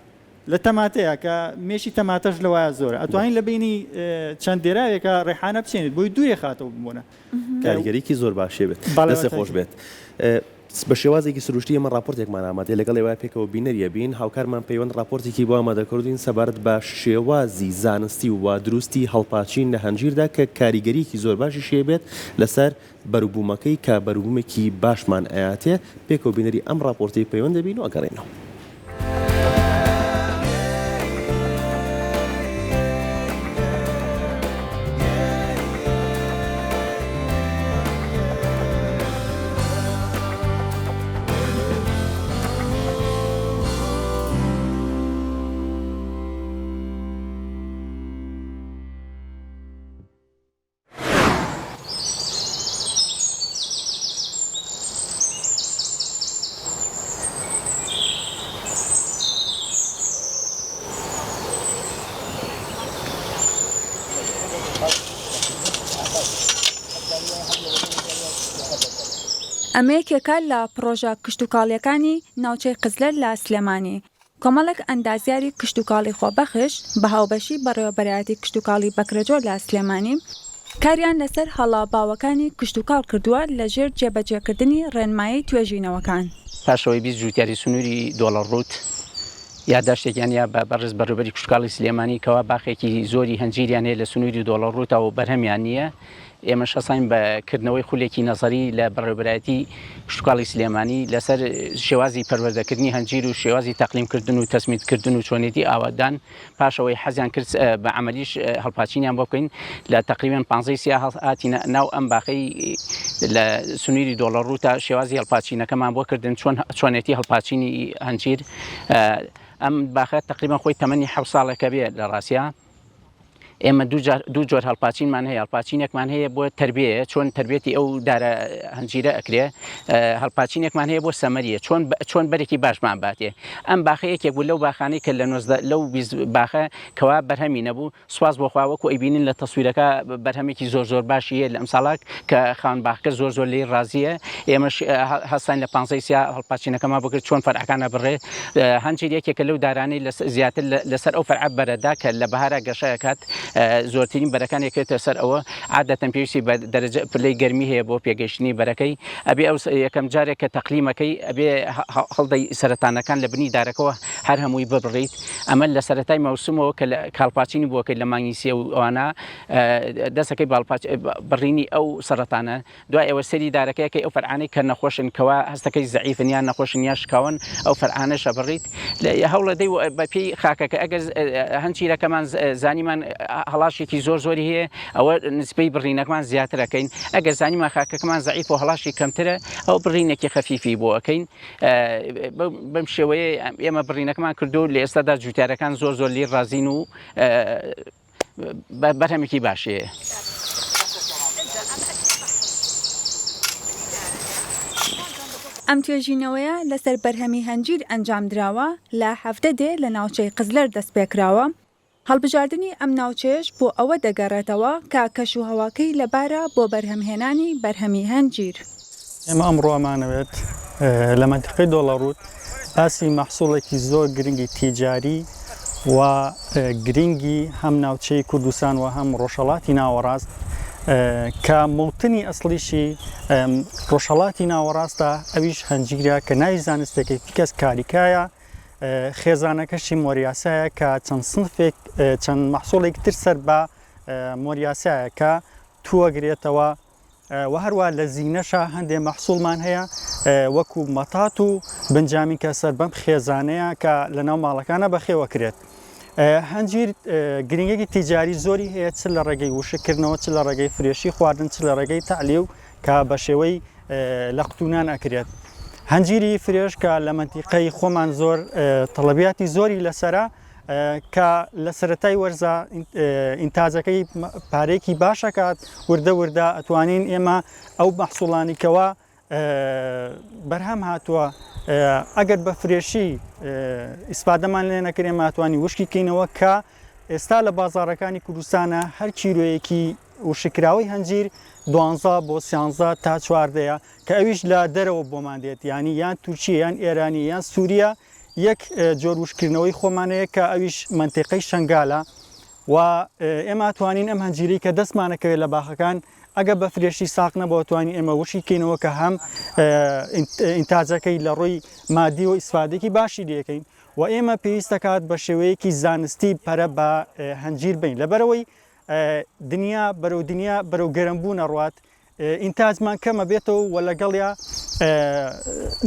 لە تەماتەیە کە مێشی تەماتەش لەوایە زۆرە ئەتوانین لە بینی چەند دێراوێکە ڕێحانە بچێنێت بۆی دوورێ خاتەوە بمونە کاریگەریکی زۆر باشێ بێت دەستێ خۆش بێت بە شێوازێکی سروشتی ئەمە راپۆرتێکمان ئامادە لەگەڵ ێوای پێکەوە بینەریە بین هاوکارمان پەیوەند راپۆرتێکی بۆ ئامادەکردین سەبارەت بە شێوازی زانستی و دروستی هەڵپاچین لە هەنجیردا کە کاریگەریکی زۆر باشی شێ بێت لەسەر بەروبوومەکەی کە بەروبوومێکی باشمان ئااتێ پێکەوە بینەری ئەم راپۆرتی پەیوەند دەبین و ئەگەڕێنەوە. ئەمەیەکێکە لە پرۆژە کشتتوکاڵیەکانی ناوچەی قزلەر لە سلێمانی کۆمەڵێک ئەندازیاری کشتتوکاڵی خۆبەخش بە هاوبەشی بەڕێوەبەرایەتی کشتتوکاڵی بەکرەجۆر لە سلێمانی کاریان لەسەر هەڵاباوەکانی کشتتوکاڵ کردووە لەژێر جێبەجێکردنی ڕێنمایی توێژینەوەکان پاشەوەی 20 جوتیاری سنووری دۆڵەر ڕوت یادداشتێکیان یا بە بەڕێز بەڕێوەبەری کشتتوکاڵی سلێمانی کەوا باخێکی زۆری هەنجیریان هەیە لە سنووری دۆڵەر ڕوتەوە بەرهەمیان نییە ئێمە شەساین بەکردنەوەی خولێکی نەزەری لە بەڕێوەبەرایەتی کشتتوکاڵی سلێمانی لەسەر شێوازی پەروەردەکردنی هەنجیر و شێوازی تەقلیمکردن و تەسمیدکردن و چۆنێتی ئاوادان پاشەوەی حەزیان کرد بە عملیش هەڵپاچینیان بۆ بکەین لە تقریبان 15 سیا هاتی ناو ئەم باخەی لە سنووری دۆڵەر ڕوتە شێوازی هەڵپاچینەکەمان بۆ کردن چۆنێتی هەڵپاچینی هەنجیر ئەم باخە تقریبان خۆی تەمەنی 7 ساڵێکە بێ لە ڕاستیە ئێمە دوو جۆر هەڵپاچینمان هەیە هەڵپاچینێکمان هەیە بۆ تربیە چۆن تربێتی ئەو دارە هەنجیرە ئەکرێ هەڵپاچینێکمان هەیە بۆ سەمەریە چۆن بەرێکی باشمان باتێ ئەم باخەیەکێک بوو لەو باخانەی کە لەو باخە کەوا بەرهەمی نەبوو سواز بۆ خواوەکو ئەیبینین لە تەسویرەکە بەرهەمێکی زۆر باشی هەیە لە ئەم ساڵک کە خاوەن باخەکە زۆر لێی ڕازیە ئێمەش هەستان لە 15 سیا هەڵپاچینەکەمان بکرد چۆن فەرعەکانە بڕێ هەنجیر یەکێکە لەو دارانەی زیاتر لەسەر ئەو فەرعە بەرەدا کە لە بەهارە گەشایەکات زۆرترین بەرەکان یەکێتە سەر ئەوە عادەتەن پێویستی بە دەرەجە پلەی گەرمی هەیە بۆ پێگەشتنی بەرەکەی ئەبێ ئەو یەکەم جارێک کە تەقلیمەکەی ئەبێ هەڵدەی سەرەتانەکان لە بنی دارەکەەوە هەر هەمووی ببڕیت ئەمە لە سەرەتای مەوسمەوە کە کاڵپاچینی بووەکەی لە مانگی سێ و ئەوانە دەستەکەی بڕینی ئەو سەرەتانە دوای ئەوە سەری دارەکەیەکەی ئەو فەرعانەی کە نەخۆشن کەوا هەستەکەی زەعیفن یان نەخۆشن یا شکاون ئەو فەرعانەشە بڕیت هەوڵە دەی بە پێی خاکەکە ئەگەر هەنچیرەکەمان زانیمان هەڵاشێکی زۆری هەیە ئەوە نسبەی بڕینەکەمان زیاترەکەین ئەگەر زانیمان خاکەکەمان زەعیف و هەڵاشی کەمترە ئەو بڕینێکی خەفیفی بۆ ئەەکەین بەم شێوەیە ئێمە بڕینەکەمان کردو لە ئێستادا جوتیارەکان زۆر لێ ڕازین و بەرهەمێکی باشەیە. ئەم توێژینەوەیە لەسەر بەرهەمی هەنجیر ئەنجام درراوە لە هەفتە دێ لە ناوچەی قزلەر دەست پێکراوە. هەڵبژاردننی ئەم ناوچێش بۆ ئەوە دەگەڕێتەوە کە کەش و هەواکەی لەبارە بۆ بەرهەمهێنانی بەرهەمی هەنجیر. ئێمە ئەمڕۆمانەوێت لە منتیقەی دۆڵەڕوت باسی مەحسوڵێکی زۆر گرنگی تیجاری و گرنگی هەم ناوچەی کوردستان و هەم ڕۆژهەڵاتی ناوەڕاست کە موڵتنی ئەسڵیشی ڕۆژهەڵاتی ناوەڕاستە ئەویش هەنجیرە کە ناوی زانستێکی کەس کاریکایە خێزانەکەشی مۆریاسایە کە چەند سنفێک چەند مەحسوڵێک تر سەر بە مۆریاسایە کە تووەگرێتەوە و هەروە لە زیینەشە هەندێک مەحسوڵمان هەیە وەکو مەتات و بنجامی کە سەر بەم خێزانەیە کە لە ناو ماڵەکانە بەخێوەکرێت. هەنجیر گرنگێکی تیجاری زۆری هەیە چ لە ڕێگەی وشکردنەوە چ لە ڕێگەی فرێشی خواردن چ لە ڕێگەی تەعلیو کە بە شێوەی لە قوتونان ئەکرێت. هەنجیری فرێش کە لە منتیقەی خۆمان زۆر تەڵەبیاتی زۆری لەسرە کە لە سەرەتای وەرزە ئینتاجەکەی پارێکی باشەکات وردە ئەتوانین ئێمە ئەو مەحسوڵانی کەوە بەرهەم هاتووە ئەگەر بە فرێشی ئیسپادەمان لێ نەکرێ ئەماتوانی وشکی کەینەوە کە ئێستا لە بازارەکانی کوردستانە هەر کیلۆیەکی وشکراوی هەنجیر 12 بۆ 13 تا 14 کە ئەویش لە دەرەوە بۆمان دێت ینی یان تورکیە یان ئێرانی یان سووریا یەک جۆر وشکردنەوەی خۆمانەیە کە ئەویش منتیقەی شنگالە و ئێمە توانین ئەم هەنجیری کە دەستمانەکەوێت لە باخەکان ئەگە بە فرێشی ساق نەبەوە توانین ئێمە وشی کەینەوە کە هەم ئینتاجەکەی لە ڕۆی مادی و ئیسفادێکی باشی لەکەین و ئێمە پێویستەکات بە شێوەیەکی زانستی پەرە بە هەنجیر بین لەبەرەوەی دنیا بەرەو گەرمبوو نەڕوات ئینتاجمان کەمە بێتەوە و لەگەڵیا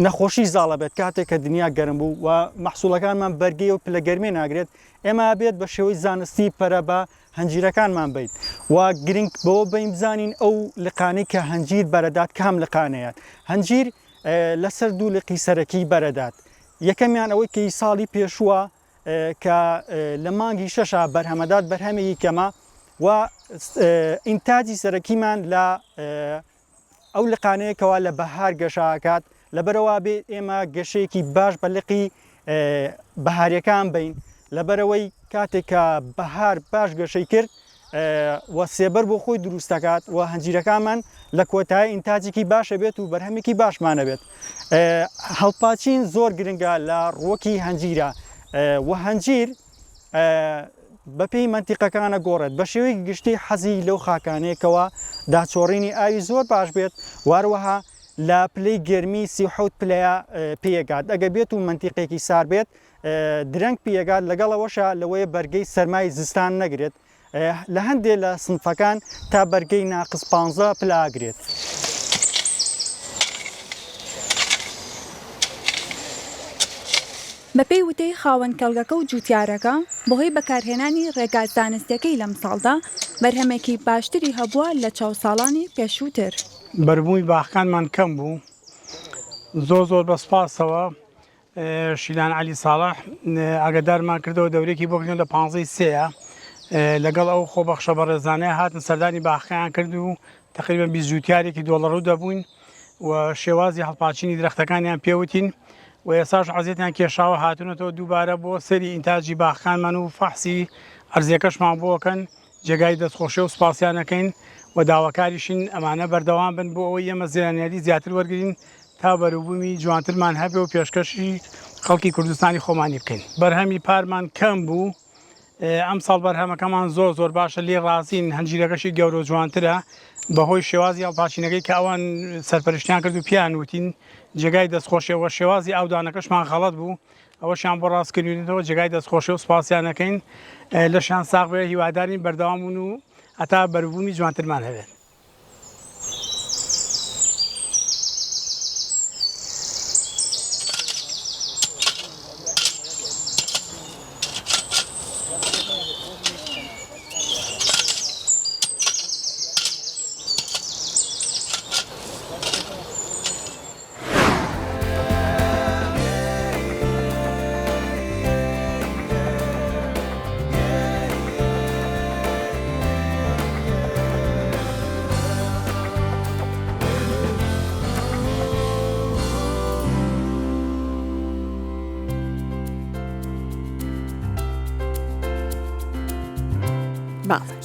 نەخۆشی زاڵە بێت کاتێک کە دنیا گەرم بوو و مەحسوڵەکانمان بەرگی و پلەگەرمێ ناگرێت ئێمە بێت بە شێوەی زانستی پەرە بە هەنجیرەکانمان بیت و گرنگ بەوە بین بزانین ئەو لقانەی کە هەنجیر بەرەدات کام لقانەیەت هەنجیر لەسەر دوو لقی سەرەکی بەرەدات یەکەمیان ئەوەی کەی ساڵی پێشووە کە لە مانگی شەشە بەرهەمەدات بەرهەمێکی کەمە و ئینتاجی سەرەکیمان لە ئەو لقانەیەکەوە لە بەهار گەشاکات لەبەرەوە بێ ئێمە گەشەیەکی باش بە لقی بەهاریەکان بین لەبەرەوەی کاتێک کە بەهار باش گەشەی کرد وە سێبەر بۆ خۆی دروستەکات و هەنجیرەکانمان لە کۆتایی ئینتاجێکی باشە بێت و بەرهەمێکی باشمانە بێت. هەڵپاچین زۆر گرنگە لە ڕۆکی هەنجیرە و هەنجیر بەپێی منتیقەکانە گۆڕێت بە شێوەی گشتی حەزی لەو خاکانەیەکەوە داچۆڕینی ئاوی زۆر باش بێت واروەها لە پلەی گەرمی 37 پلەیە پێگات ئەگە بێت و منتیقێکی سار بێت درەنگ پێگات لەگەڵەوەشە لەوەیە بەرگەی سەرمای زستان نەگرێت لە هەندێک لە سنفەکان تا بەرگەی ناقص 15 پلاگرێت. بەپێی وتەی خاوەن کەڵگەکە و جوتیارەکە بەهۆی بەکارهێنانی ڕێگا زانستیەکەی لەم ساڵدا بەرهەمێکی باشتری هەبووە لە چاو ساڵانی پێشووتر. بەربووی باخەکانمان کەم بوو زۆر بەسپاسەوە شیلان علی ساڵح ئاگدارمان کردەوە دەورێکی بۆکردن لە 15 لەگەڵ ئەو خۆبەخشە بە ڕێزانەیە هاتن سەردانی باخەکان کرد و تقریبا 20 جوتیارێکی دۆڵەڕوو دەبووین و شێوازی هەڵپاچینی درەختەکانیان پێوتین و ئێساش عەزیەتیان کێشاوە هاتوونەتەوە دووبارە بۆ سەری ئینتاجی باخەکانمان و فەحسی ئەرزیەکەشمان بۆکەن جێگای دەستخۆشی و سوپاسیانەکەین و داواکاریشین ئەمانە بەردەوام بن بۆ ئەوەی ئێمە زیرانیاری زیاتر وەرگین تا بەروبوومی جوانترمان هەبێ و پێشکەشی خەڵکی کوردستانی خۆمانی بکەین. بەرهەمی پارمان کەم بوو ئەم ساڵ بەرهەمەکەمان زۆر باشە لێ ڕاستین هەنجیرەکەشی گەورە و جوانترە بەهۆی شێوازی هەڵپاچینەکەی کە ئەوان سەرپەرشتیان کرد و پیان وتین جێگای دەستخۆشیەوە شێوازی ئاودانەکەشمان خەڵەت بوو ئەوەشیان بۆ ڕاستکردنەوە جێگای دەستخۆشی و سپاسیانەکەین لەشان ساغ بێ هیوادارین بەردەوام بوون و هەتا بەربوونی جوانترمان هەبێت.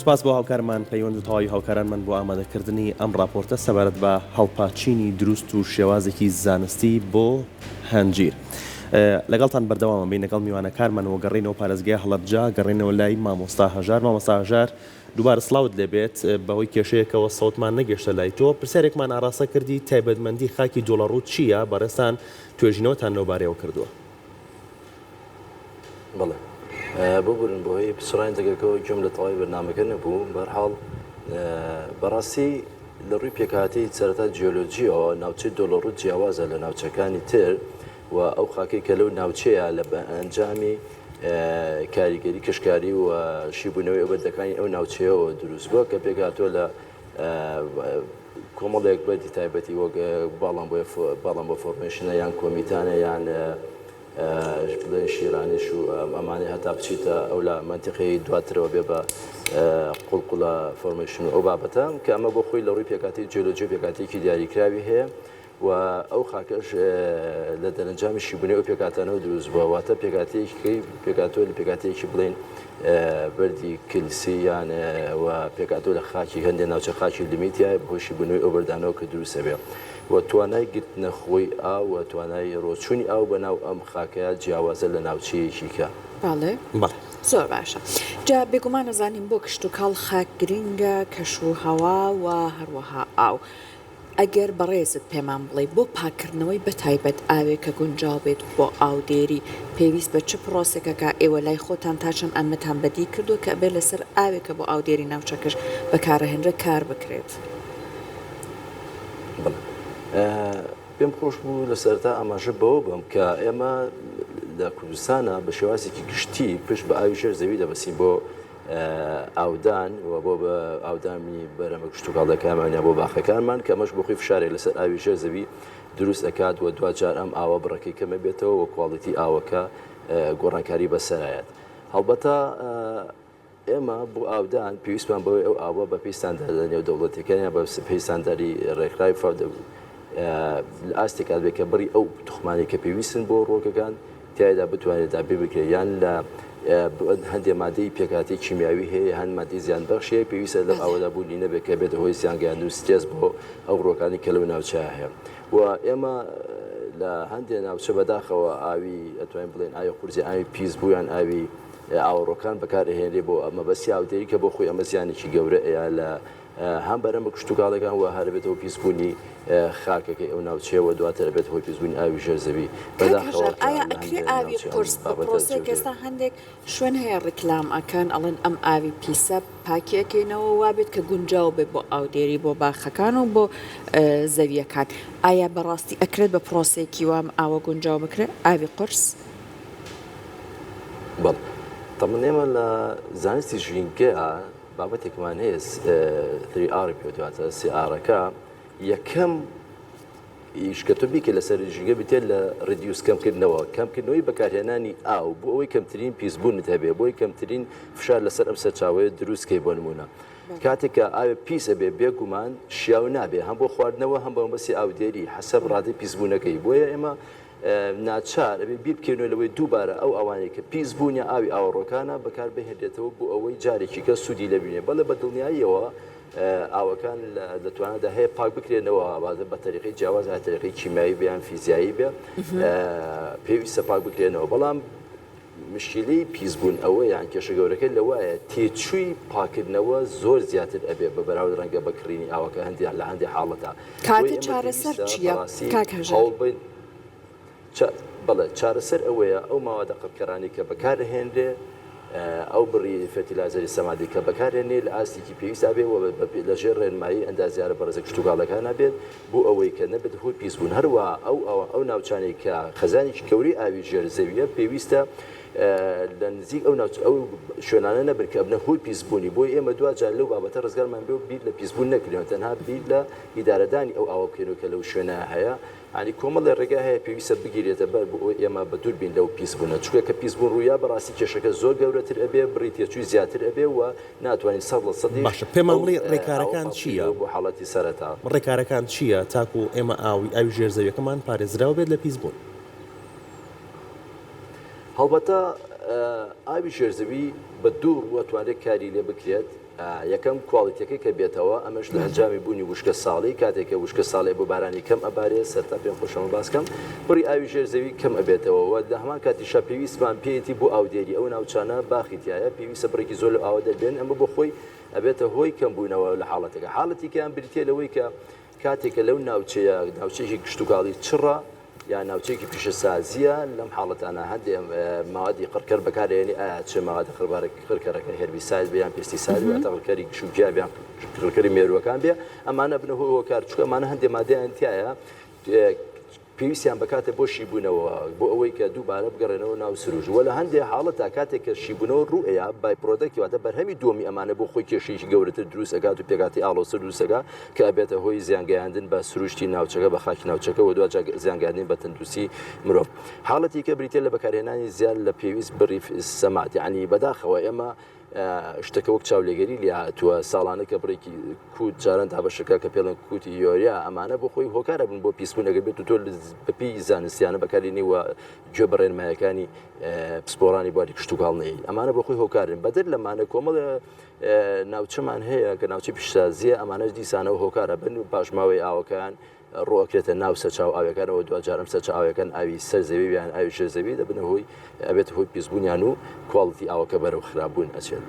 سپاس بۆ هاوکارمان پەیوەند تەواوی هاوکارانمان بۆ ئامادەکردنی ئەم راپۆرتە سەبارەت بە هەڵپاچینی دروست و شێوازێکی زانستی بۆ هەنجیر. لەگەڵتان بەردەوامە بین لەگەڵ میوانەکارمانەوە گەڕینەوە پارێزگای هەڵەبجا گەڕینەوە لای مامۆستا هەژار. مامۆستا هەژار دووبارە سڵاوت لێبێت بەهۆی کێشەیەکەوە سەوتمان نەگەشتە لای تۆ پرسیارێکمان ئاڕاستە کردی تایبەتمەندی خاکی دۆڵەڕوو چییە بەڕێستان توێژینەوەتان لەوبارەیەوە کردووە. بەڵێ بۆ بورن بۆهۆی پسڕین دەگەکەەوە گوێم لە تەواوی بەرنامەکە نەبوو بەرحاڵ بەڕاستی لە ڕووی پێکاتی سەرەتا جیۆلۆجیەوە ناوچەی دۆڵەڕوو جیاوازە لە ناوچەکانی تر و ئەو خاکەی کە لەو ناوچەیە لە بە ئەنجامی کاریگەری کشکاری و شیبوونەوەی ئەوبەردەکانی ئەو ناوچەیەوە دروست بووە کە پێکاتوە لە کۆمەڵێک بەدی تایبەتی وەک باڵام بۆ فۆرمێشنە یان کۆمیتانە یان بڵێن شیرانیش و ئەمانەی هەتا بچیتە ئەو لە منتیقەی دواترەوە بێ بە قوڵقوڵە فۆرمێشن و ئەو بابەتە کە ئەمە بۆ خۆی لە ڕووی پێکاتی جیۆلۆجی پێکاتێکی دیاریکراوی هەیە و ئەو خاکەش لە دەرەنجامی شیبوونەوەی ئەو پێکاتانەوە دروست بووە واتە پێکاتەیەکی پێکاتۆ لە پێکاتەیەکی بڵێن بەردی کلسی یان و پێکاتۆ لە خاکی هەندێک ناوچە خاکی لیمیتیە بۆ شیبوونەوەی ئەو بەردانەوە کە دروستە بێ و توانای گرتنە خۆی ئاو و توانای ڕۆچوونی ئاو بەناو ئەم خاکەیە جیاوازە لە ناوچەیەکی کە. باڵێ زۆر باشە جا بێگومان نەزانین بۆ کشت و کاڵ خاک گرینگە کەش و هەوا و هەروەها ئاو ئەگەر بەڕێزت پێمان بڵێ بۆ پاکردنەوەی بەتایبەت ئاوێکە گونجاو بێت بۆ ئاودێری پێویست بە چ پرۆسێکەکە ئێوە لای خۆتان تا چەند ئەمەتان بەدی کردو کە بێت لەسەر ئاوێکە بۆ ئاودێری ناوچەکەش بەکارەهێنرە کار بکرێت. پێم خۆش بوو لە سەرتا ئاماژە بەوە بم کە ئێمە لە کوردستانە بە شێوازێکی گشتی پشت بە ئاوی ژێر زەوی دەبەسین بۆ ئاودان و بۆ بە ئاودامی بەرەمە کشت و کاڵەکانمانە بۆ باخەکانمان کە ئەمەش بۆ خۆی فشارێک لەسەر ئاوی ژێر زەوی دروست دەکات و دوجار ئەم ئاوە بڕەکەی کەمە بێتەوە و کواڵیتی ئاوەکە گۆڕانکاری بەسەرایەت. هەڵبەتە ئێمە بۆ ئاودان پێویستمان بەوەی ئەو ئاوە بە پێیستانداری و دەوڵەتەکانیان بە پێیستانداری ڕێکخراوی ئاستێکات بێت کە بڕی ئەو توخمانی کە پێویستن بۆ ڕۆگەکان تایدا بتوانێت دابێ بکرێت یان لە هەندێک مادەی پێکاتی کیمیاوی هەیە هەند مادەی زیان بەخشەیە پێویستە لەم ئاوەدا بوونی نەبێت کە بێت هۆی زیانگەیاندن و سترێس بۆ ئەو ڕۆکانی کە لەو ناوچەیە هەیە و ئێمە لە هەندێک ناوچە بەداخەوە ئاوی ئەتوانین بڵێن ئاوی قورسی ئاوی پیس بوو یان ئاوی ئاوەڕۆکان بەکارهێنرێ بۆ ئەمە بەسی ئاودێری کە بۆ خۆی ئەمە زیانێکی گەورە ئەیە لە هەم بەرەمە کشت و کاڵەکان و هەربێتەوە پیسبوونی خاکەکەی ئەو ناوچەیەوە دواتر بێت هۆی پیسبوونی ئاوی ژێر زەوی بەداخەوە ئایا ئەکری ئاوی قورس پرۆسێک ئێستا هەندێک شوێن هەیە ڕیکلام ئەکەن ئەڵێن ئەم ئاوی پیسە پاکیەکەینەوە وابێت کە گونجاو بێت بۆ ئاودێری بۆ باخەکان و بۆ زەویەکان ئایا بەڕاستی ئەکرێت بە پرۆسێکی وام ئاوە گونجاو بکرێت ئاوی قورس؟ بەڵ تەمەن ئێمە لە زانستی ژینگەیە بابەتێکمان هەیە 3R پێواتە CRەکە یەکەم ئیشکەتۆ بیکە لەسەر ژینگە بتێت لە ڕیدیوس کەمکردنەوە کەمکردنەوەی بەکارهێنانی ئاو بۆ ئەوەی کەمترین پیسبوونت هەبێ بۆی کەمترین فشار لەسەر ئەم سەرچاوەیە دروستکەی بۆ نمونە کاتێککە ئاوێ پیسە بێ بێگومان شیاو نابێ هەم بۆ خواردنەوە هەم بە بەسی ئاودێری حەسەب ڕادەی پیسبوونەکەی بۆیە ئێمە ناچار ئەبێ بیر بکەینەوە لەوەی دووبارە ئەو ئەوانەیە کە پیسبوونی ئاوی ئاوەڕۆکانە بەکار بهێنرێتەوە بۆ ئەوەی جارێکی کە سوودی لەبینێ بەڵێ بە دڵنیاییەوە ئاوەکان دەتوانێتدا هەیە پاک بکرێنەوە ئاوازە بە تەریقی جیاواز تەریقی کیمیایی بیان فیزیایی بێ پێویستە پاک بکرێنەوە بەڵام مشکلەی پیسبوون ئەوە یان کێشە گەورەکە لەوایە تێچووی پاکردنەوە زۆر زیاتر ئەبێ بە بەراورد ڕەنگە بەکڕینی ئاوەکە هەندێک لە هەندێک حاڵەتە کاتی چارەسەر چییە بەڵێ چارەسەر ئەوەیە ئەو ماوەدە قەتکەرانی کە بەکارهێنرێ ئەو بڕی فەرتیلایزەری سەمادی کە بەکارهێنێ لە ئاستێکی پێویستا بێ لەژێر ڕێنمایی ئەندازیارە بەڕێزە کشتتوکاڵەکان بێت بۆ ئەوەی کە نەبێت هۆی پیسبوون هەروە ئەو ناوچانێک کە خەزانێکی کەوری ئاوی ژێرزەویە پێویستە لە نزیک ئەو شوێنانە نەبن کە بنە هۆی پیسبوونی بۆی ئێمە دوجار لەو بابەتە ڕزگارمان بێ و بیر لە پیسبوون نەکردێن تەنها بیر لە ئیدارەدانی ئەو ئاوە بکەین کە لەو شوێنە هەیە ینی کۆمەڵی ڕێگا هەیە پێویستە بگیرێتە بەر بۆ ئێمە بە دوور بین لەو پیسبوونە چونکە کە پیسبوون ڕوویا بەڕاستی کێشەکە زۆر گەورەتر ئەبێ بڕی تێچووی زیاتر ئەبێ و ناتوانین 100% باشە پێمان بڵێ ڕێکارەکان چییە بۆ حاڵەتی سەرەتا ڕێکارەکان چییە تاکو ئێمە ئاوی ژێرزەویەکەمان پارێزراوە بێت لە پیسبوون هەڵبەتە ئاوی ژێرزەوی بە دوور وەتوانێت کاری لێ بکرێت یەکەم کواڵیتەکەی کە بێتەوە ئەمەش لە ئەنجامی بوونی وشکە ساڵی کاتێککە وشکە ساڵی بۆ بارانی کەم ئەبارێ سەرتا پێم خۆشەمە باسکەم بڕی ئاوی ژێرزەوی کەم ئەبێتەوە و لە هەمان کاتیشا پێویستمان پێیەتی بۆ ئاودێری ئەو ناوچانە باخیتیایە پێویستە بڕێکی زۆر لە ئاوە دەبێن ئەمە بۆ خۆی ئەبێتە هۆی کەم بوونەوە لە حاڵەتەکە حاڵەتی کەیان بریتێ لەوەی کە کاتێکە لەو ناوچەیە ناوچەیەکی کشتتوکاڵی چڕە یا ناوچەیەکی پیشەسازیە لەم حاڵەتانە هەندێک ماوەدی قڕکەر بەکارێنی ئایا چه ماوەدە قڕکەرەکە هێربیساید بیان پێستیساید و تەقڵکەری گشوگیا بیان قڕکەری مێرووەکان بێ ئەمانە بنە هۆی هۆکار چونکە ئەمانە هەندێک مادەیان تایە پێویستیان بکاتە بۆ شیبوونەوە بۆ ئەوەی کە دووبارە بگەڕێنەوە ناو سروژ وە لە هەندێک حاڵەتە کاتێک کە شیبوونەوە ڕوئەیە بای پرۆدەکتی واتە بەرهەمی دومی ئەمانە بۆ خۆی کێشەیەکی گەورەتر دروست ئەکات و پێکاتی ئاڵۆسە دروستەکە کە ئەبێتە هۆی زیانگەیاندن بە سروشتی ناوچەکە بە خاکی ناوچەکە و دوجا زیانگەاندن بە تەندروستی مرۆڤ حاڵەتی کە بریتێ لە بەکارهێنانی زیاد لە پێویست بڕی سەمات یعنی بەداخەوە ئێمە شتەکە وەک چاولێگەری لێ هاتووە ساڵانە کە بڕێکی کووت جاران تا بەشەکە کە پێڵن کوتی یۆریا ئەمانە بۆ خۆی هۆکارە بن بۆ پیسبوونەگە بێت و تۆ بەپی زانستیانە بەکارێنی وە گوێ بەڕێنمایەکانی پسپۆرانی بواری کشتتوکاڵنەیە ئەمانە بۆ خۆی هۆکارن بەدر لەمانە کۆمەڵ ناوچەمان هەیە کە ناوچەی پیشسازیە ئەمانەش دیسانەوە هۆکارە بن و پاشماوەی ئاوەکان ڕۆکرێتە ناو سەرچاو ئاوەکانەوە دوجارم سەرچ ئاوەکان ئاوی سەرزەوی بیان ئاوی ژێرزەوی دەبنە هۆی ئەبێت هۆی پیسبوونیان و کواڵیتی ئاوەکە بەرەو خراببوون ئەچێت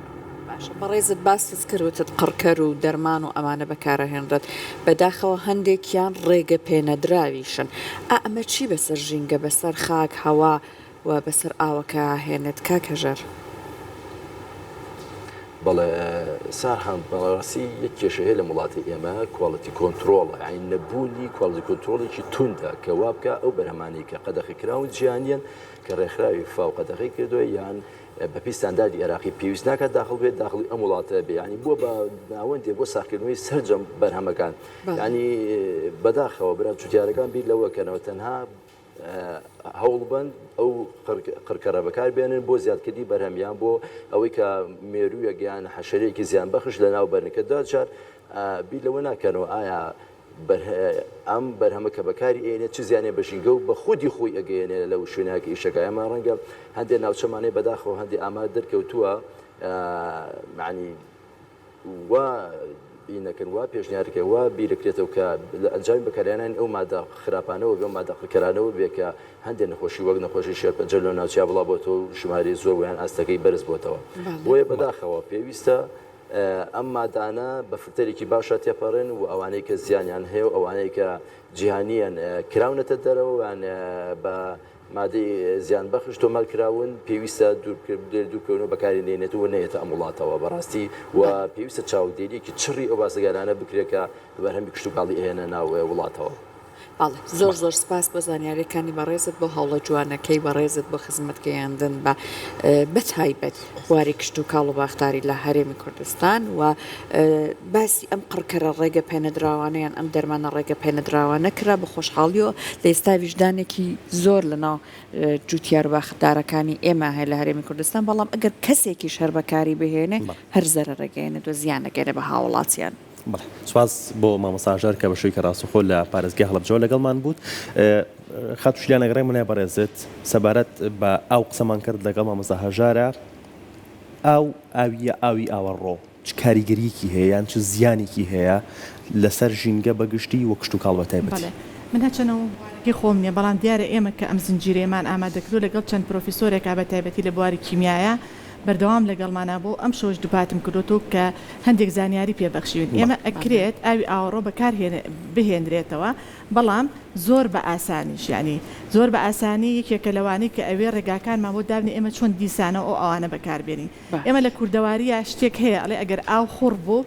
بەڕێزت باست کردوتت قڕکەر و دەرمان و ئەمانە بەکارەهێنرێت بەداخەوە هەندێکیان ڕێگە پێنەدراویشن ئەمە چی بەسەر ژینگە بەسەر خاک هەوا و بەسەر ئاوەکە هێنێت کاکەژەر بەڵێ سارهام بەڕاستی یەک کێشە هەیە لە وڵاتی ئێمە کواڵەتی کۆنتترۆڵ یعنی نەبوونی کواڵتی کۆنتترۆڵێکی توندا کە وا بکە ئەو بەرهەمانی کە قەدەخیکراون جیهانیان کە ڕێکخراوی فاو قەدەخی کردووە یان بە پیساندادی عێراقی پێویست ناکات داخل بێت داخلی ئەم وڵاتە بێ ینی بۆ بە ناوەندێ بۆ ساختکردنەوەی سەررجەم بەرهەمەکان ینی بەداخەوە برا چوتیارەکان بیر لەوەکەنەوە تەنها هەوڵ بند ئەو قڕکەرە بەکار بێنن بۆ زیادکردی بەرهەمیان بۆ ئەوەی کە مێروویە گیان حەشەرەیەکی زیان بەخش لە ناو بەرنەکە داچار بیر لەوە ناکەنەوە ئایا ئەم بەرهەمە کە بەکاری ئێنێ چ زیانێ بەژینگە و بە خودی خۆی ئەگەێنێ لەو شوێناکی ئیشەکە ئەمە ڕەنگە هەندێک ناوچەمانەی بەداخەوە هەندێک ئامادە دەرکەوتووە معنی وا بینەکەن وا پێشنیارکە وا بیرەکرێتەوە کە لە ئەنجامی بەکارێنان ئەو مادە خراپانەوە بێ مادە قڕکەرانەوە بێ کە هەندێک نەخۆشی وەک نەخۆشی شێرپەنجەر لە ناوچیا بڵا بۆتەوە و ژماری زۆر ویان ئاستەکەی بەرز بۆتەوە بۆیە بەداخەوە پێویستە ئەم مادانە بە فلتەرێکی باشە تێپەڕێن و ئەوانەی کە زیانیان هەیە و ئەوانەی کە جیهانیان کراونەتە دەرەوەیان بە مادەی زیان بەخش تۆمەل کراون پێویستە دوورکەونەوە بەکاری نێنێتەوە نێتە ئەم وڵاتەوە بەڕاستی و پێویستە چاودێریەکی چڕی ئەو باسەگەرانە بکرێکە بەرهەمی کشتتوکاڵی ئێنە ناو وڵاتەوە. زۆر زۆر سپاس بۆ زانیاریەکانی بەڕێزت بۆ هەوڵە جوانەکەی بەڕێزت بۆ خزمەتگەیاندن بە بەتایبەت بواری کشتتوکاڵ و باختاری لە هەرێمی کوردستان و باسی ئەم قڕکەرە ڕێگە پێنەدراوانەیان ئەم دەرمانە ڕێگە پێنەدراوانە کرا بە خۆشحاڵیەوە لە ئێستا ویژدانێکی زۆر لەناو جوتیار و باختارەکانی ئێمە هەیە لە هەرێمی کوردستان بەڵام ئەگەر کەسێکی شەر بەکاری بهێنێ هەر زەرە ڕێگەێنێت و زیانەگەرە بە هاوڵاتیان. سواز بۆ مامەساژەر کە بەشوی کە ڕاستەخۆ لە پارێزگای هەڵەبجەوە لەگەڵمان بوود خاتوشیان ئەگەڕێ منای بەڕێزت سەبارەت بە ئاو قسەمان کرد لەگەڵ مامەسا هەژارە ئاویە ئاوی ئاوەڕۆ چ کاریگەریەکی هەیە یان چ زیانێکی هەیە لەسەر ژینگە بەگشتی وە کشتتوکاڵ بە تایبەت من هەچەنەوە خۆم نییە بەڵام دیارە ئێمە کە ئەم زنجیرێمان ئامادەکردو لەگەڵ چەند پرۆفیسۆرێکا بە تایبەتی لە بواری کیمیایە بەردەوام لەگەڵمانە بۆ ئەم شۆش دووپاتم کردوەوە کە هەندێک زانیاری پێبەخشیون ئێمە ئەکرێت ئاوی ئاوەڕۆ بەکار بهێنرێتەوە بەڵام زۆر بە ئاسانیش ینی زۆر بە ئاسانی یەکێکە لەوانەی کە ئەوێ ڕێگاکانمان بۆ دابنی ئێمە چۆن دیسانە ئەو ئەوانە بەکاربێنین ئێمە لە کوردەواریە شتێک هەیە ئەڵێ ئەگەر ئاو خوڕ بوو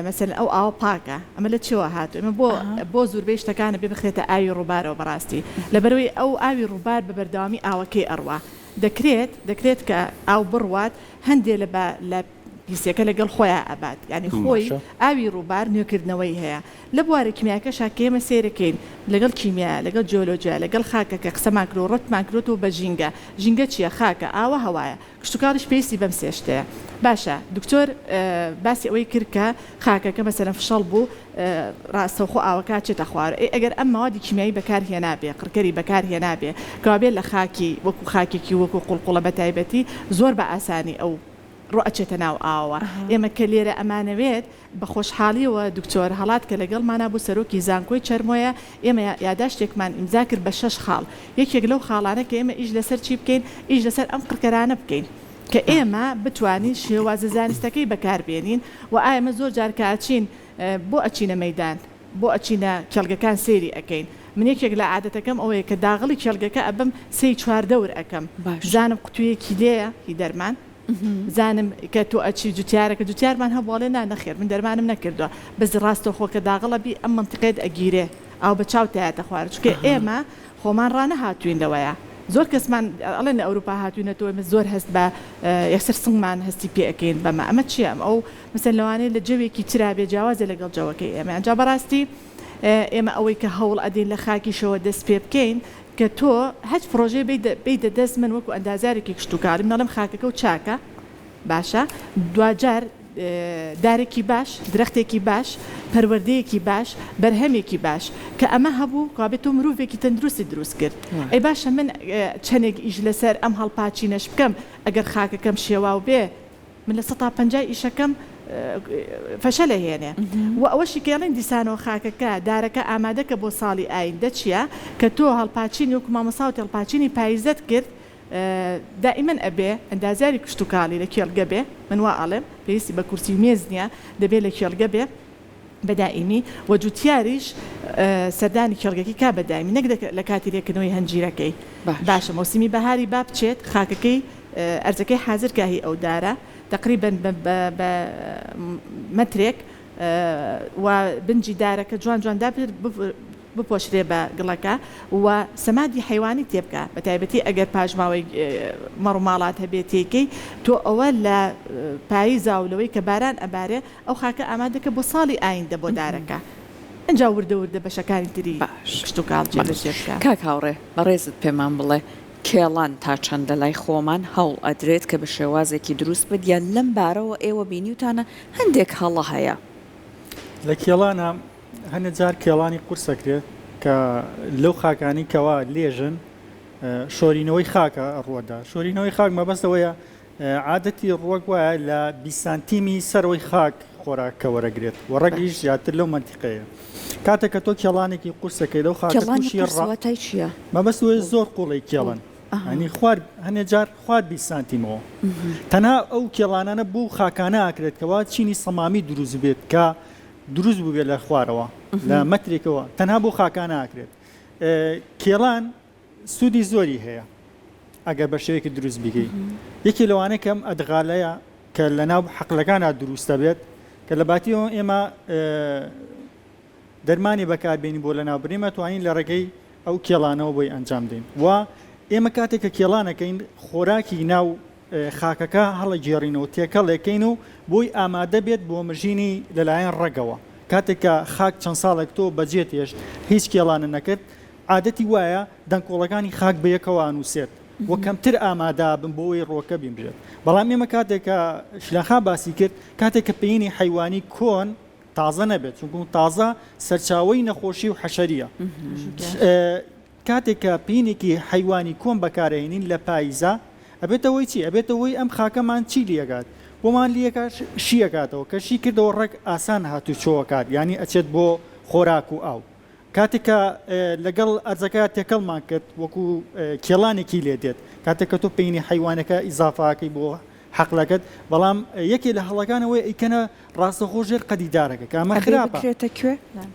مثلا ئەو ئاو پاکە ئەمە لە چێوە هاتو ئمە بۆ زۆربەی شتەکانە بێ بخرێتە ئاوی ڕووبارەوە بەڕاستی لەبەرەوەی ئەو ئاوی ڕووبار بە بەردەوامی ئاوەکەی ئەڕوا دەکرێت کە ئاو بڕوات هەندێک لە پیسەکە لەگەڵ خۆیان ئەبات ینی خۆی ئاوی ڕووبار نوێکردنەوەی هەیە لە بوارە کیمیاکە شاکێمە سێرەکەین لەگەڵ کیمیا لەگەڵ جۆلۆجیا لەگەڵ خاکەکە قسەمان کرد و ڕەتمان کردوەوە بە ژینگە چییە خاکە ئاوە هەوایە کشتتوکاڵیش پێویستی بەم سێشتەیە باشە دکتۆر باسی ئەوەی کرد کە خاکەکە مەسەرەن فشەڵ بوو ڕاستەوخۆ ئاوەکە چێتە خوار ئەگەر ئەم ماوەدی کیمیایی بەکارهێنابێ قڕکەری بەکارهێنابێ کەوابێت لە خاکی وەکو خاکێکی وەکو قوڵقوڵە بە تایبەتی زۆر بە ئاسانی ئەو ڕۆ ئەچێتە ناو ئاوە ئێمە کە لێرە ئەمانەوێت بە خۆشحاڵیەوە دکتۆر هەڵات کە لەگەڵمانە بوو سەرۆکی زانکۆی چەرمۆیە ئێمە یاداشتێکمان ئیمزا کرد بە 6 خاڵ یەکێک لەو خاڵانە کە ئێمە ئیش لەسەر چی بکەین ئیش لەسەر ئەم قڕکەرانە بکەین کە ئێمە بتوانین شێوازە زانستەکەی بەکاربێنین و ئایمە زۆر جارکە ئاچین بۆ ئەچینە مەیدان بۆ ئەچینە کێڵگەکان سێری ئەەکەین من یەکێک لە عادەتەکەم ئەوەیە کە داغڵی کێڵگەکە ئەبم 3-4 دەور ئەەکەم زانم قوتوویەکی لێیە هی دەرمان زانم کە تۆ ئەچی جوتیارەکە جوتیارمان هەبواڵێ نەخێر من دەرمانم نەکردووە بەس ڕاستەوخۆ کە داغڵە بی ئەم منتقێت ئەگیرێ ئەو بە چاوتایەتە خوارد چکە ئێمە خۆمان ڕانە هاتوین لەوەیە زۆر کەسمان ئەڵێن لە ئەوروپا هاتوینەتەوە ئێمە زۆر هەست بە یەکسەر سنگمان هەستی پێەکەین بەمە ئەمە چیە ئەو مەسەن لەوانەیە لە جەوێکی ترابێ جیاوازە لەگەڵ جەوەکەی ئێمە ئەنجا بەڕاستی ئێمە ئەوەی کە هەوڵ ئەدەین لە خاکیشەوە دەست پێ بکەین کە تۆ هەچ پرۆژێ بیدە دەست من وەکو ئەندازارێکی کشتتوکاری منەڵم خاکەکە و چاکە باشە دوجار دارێکی باش درەختێکی باش پەروەردەیەکی باش بەرهەمێکی باش کە ئەمە هەبوو کابێت تۆ مرۆڤێکی تەندروستی دروست کرد ئەی باشە من چەندێک ئیش لەسەر ئەم هەڵپاچینەش بکەم ئەگەر خاکەکەم شێواو بێ من لە 150 ئیشەکەم فەشە لە هێنێ و ئەوەشی کێڵین دیسانەوە خاکەکە دارەکە ئامادەکە بۆ ساڵی ئایندە چییە کە تۆ هەڵپاچین وەکو مامەساوت هەڵپاچینی پاییزەت کرد دائما ئەبێ ئەندازاری کشتتوکاڵی لە کێڵگە بێ من وا ئاڵێم پێویستی بە کورسی مێز نییە دەبێت لە کێڵگە بێ بەدائیمی و جوتیاریش سەردانی کێڵگەکەی کا بەدایمی نەک لە کاتی لێکردنەوەی هەنجیرەکەی باشە مۆسمی بەهاری با بچێت خاکەکەی ئەرزەکەی حازرکاهی ئەو دارە تقریبا بە مەترێک و بنجی دارەکە جوان جواندا بپۆشرێ بە گڵەکە و سەمادی حیوانی تێبکە بە تایبەتی ئەگەر پاژماوەی مەڕووماڵات هەبێتێکەی تۆ ئەوە لە پاییزاولەوەی کە باران ئەبارێ ئەو خاکە ئامادەکە بۆ ساڵی ئایندە بۆ دارەکە ئەنجا وردە بەشەکانی تری کشتتوکاڵ جێبەجێبکە کاک هاوڕێ بەڕێزت پێمان بڵێ کێڵان تا چەندە لای خۆمان هەوڵ ئەدرێت کە بە شێوازێکی دروست بدیان لەم بارەوە ئێوە بینیوتانە هەندێک هەڵە هەیە لە کێڵانە هەنە جار کێڵانی قورسەکرێت کە لەو خاکانی کەوا لێژن شۆرینەوەی خاکە ڕووەدا شۆرینەوەی خاک مەبەستەوەیە عادەتی ڕوەک وایە لە 20 سانتیمی سەرەوەی خاک خۆراکە وەرەگرێت و ڕەگیش زیاتر لەو منتیقەیە کاتێک کە تۆ کێڵانێکی قورسەکەی لەو خاکەشی ڕاتای چییە؟ مەبەستەوەی زۆر قوڵی کێڵن هەنی خوارد هەنێ جار خوارد 20 سانتیمەوە تەنها ئەو کێڵانانە بوو خاکانە ئاکرێت کەوا چینی سەمامی دروست بێت کە دروست بوو بێت لە خوارەوە لە مەترێکەوە تەنها بۆ خاکانە ئاکرێت کێڵان سوودی زۆری هەیە ئەگەر بە شێوەیەکی دروست بگەی یەکی لەوانە کەم ئەدغالەیە کە لە ناو حەقلەکانە دروستە بێت کە لە باتیەوە ئێمە دەرمانی بەکاربێنی بۆ لە ناوبرێمە توانین لە ڕێگەی ئەو کێڵانەوە بۆی ئەنجام دێن و ئێمە کاتێک کە کێڵانەکەین خۆراکی ناو خاکەکە هەڵە گێڕینەوە تێکەڵێکین و بۆی ئامادە بێت بۆ مژینی لەلایەن ڕێگەوە کاتێک کە خاک چەند ساڵێک تۆ بەجێت هێشت هیچ کێڵانە نەکرد عادەتی وایە دەنگکۆڵەکانی خاک بەیەکەوە ئانووسێت وە کەمتر ئامادا بن بۆی ڕۆکە بینبێت بەڵام ئێمە کاتێک کە شلەخا باسی کرد کاتێک کە پێینی حیوانی کۆن تازە نەبێت چونکو تازە سەرچاوی نەخۆشی و حەشەریە کاتێک کە پینێکی حیوانی کۆن بەکارهێنین لە پاییزە ئەبێتەوەی چی ئەبێتەوەی ئەم خاکەمان چی لێگات بۆمان لیەکە شیەکاتەوە کە شی کردەوە ڕێک ئاسان هاتوو چۆوەکات ینی ئەچێت بۆ خۆراک و ئاو کاتێککە لەگەڵ ئەرزەکە تێکەڵمان کرد وەکو کێڵانێکی لێ دێت کاتێککە تۆ پێینی حیوانەکە ئیزافاکەی بۆ حەقلەکەت بەڵام یەکێ لە هەڵەکانەوەی ئیکەنە ڕاستەخۆ ژێر قەدیدارەکە کە ئەمە خراپە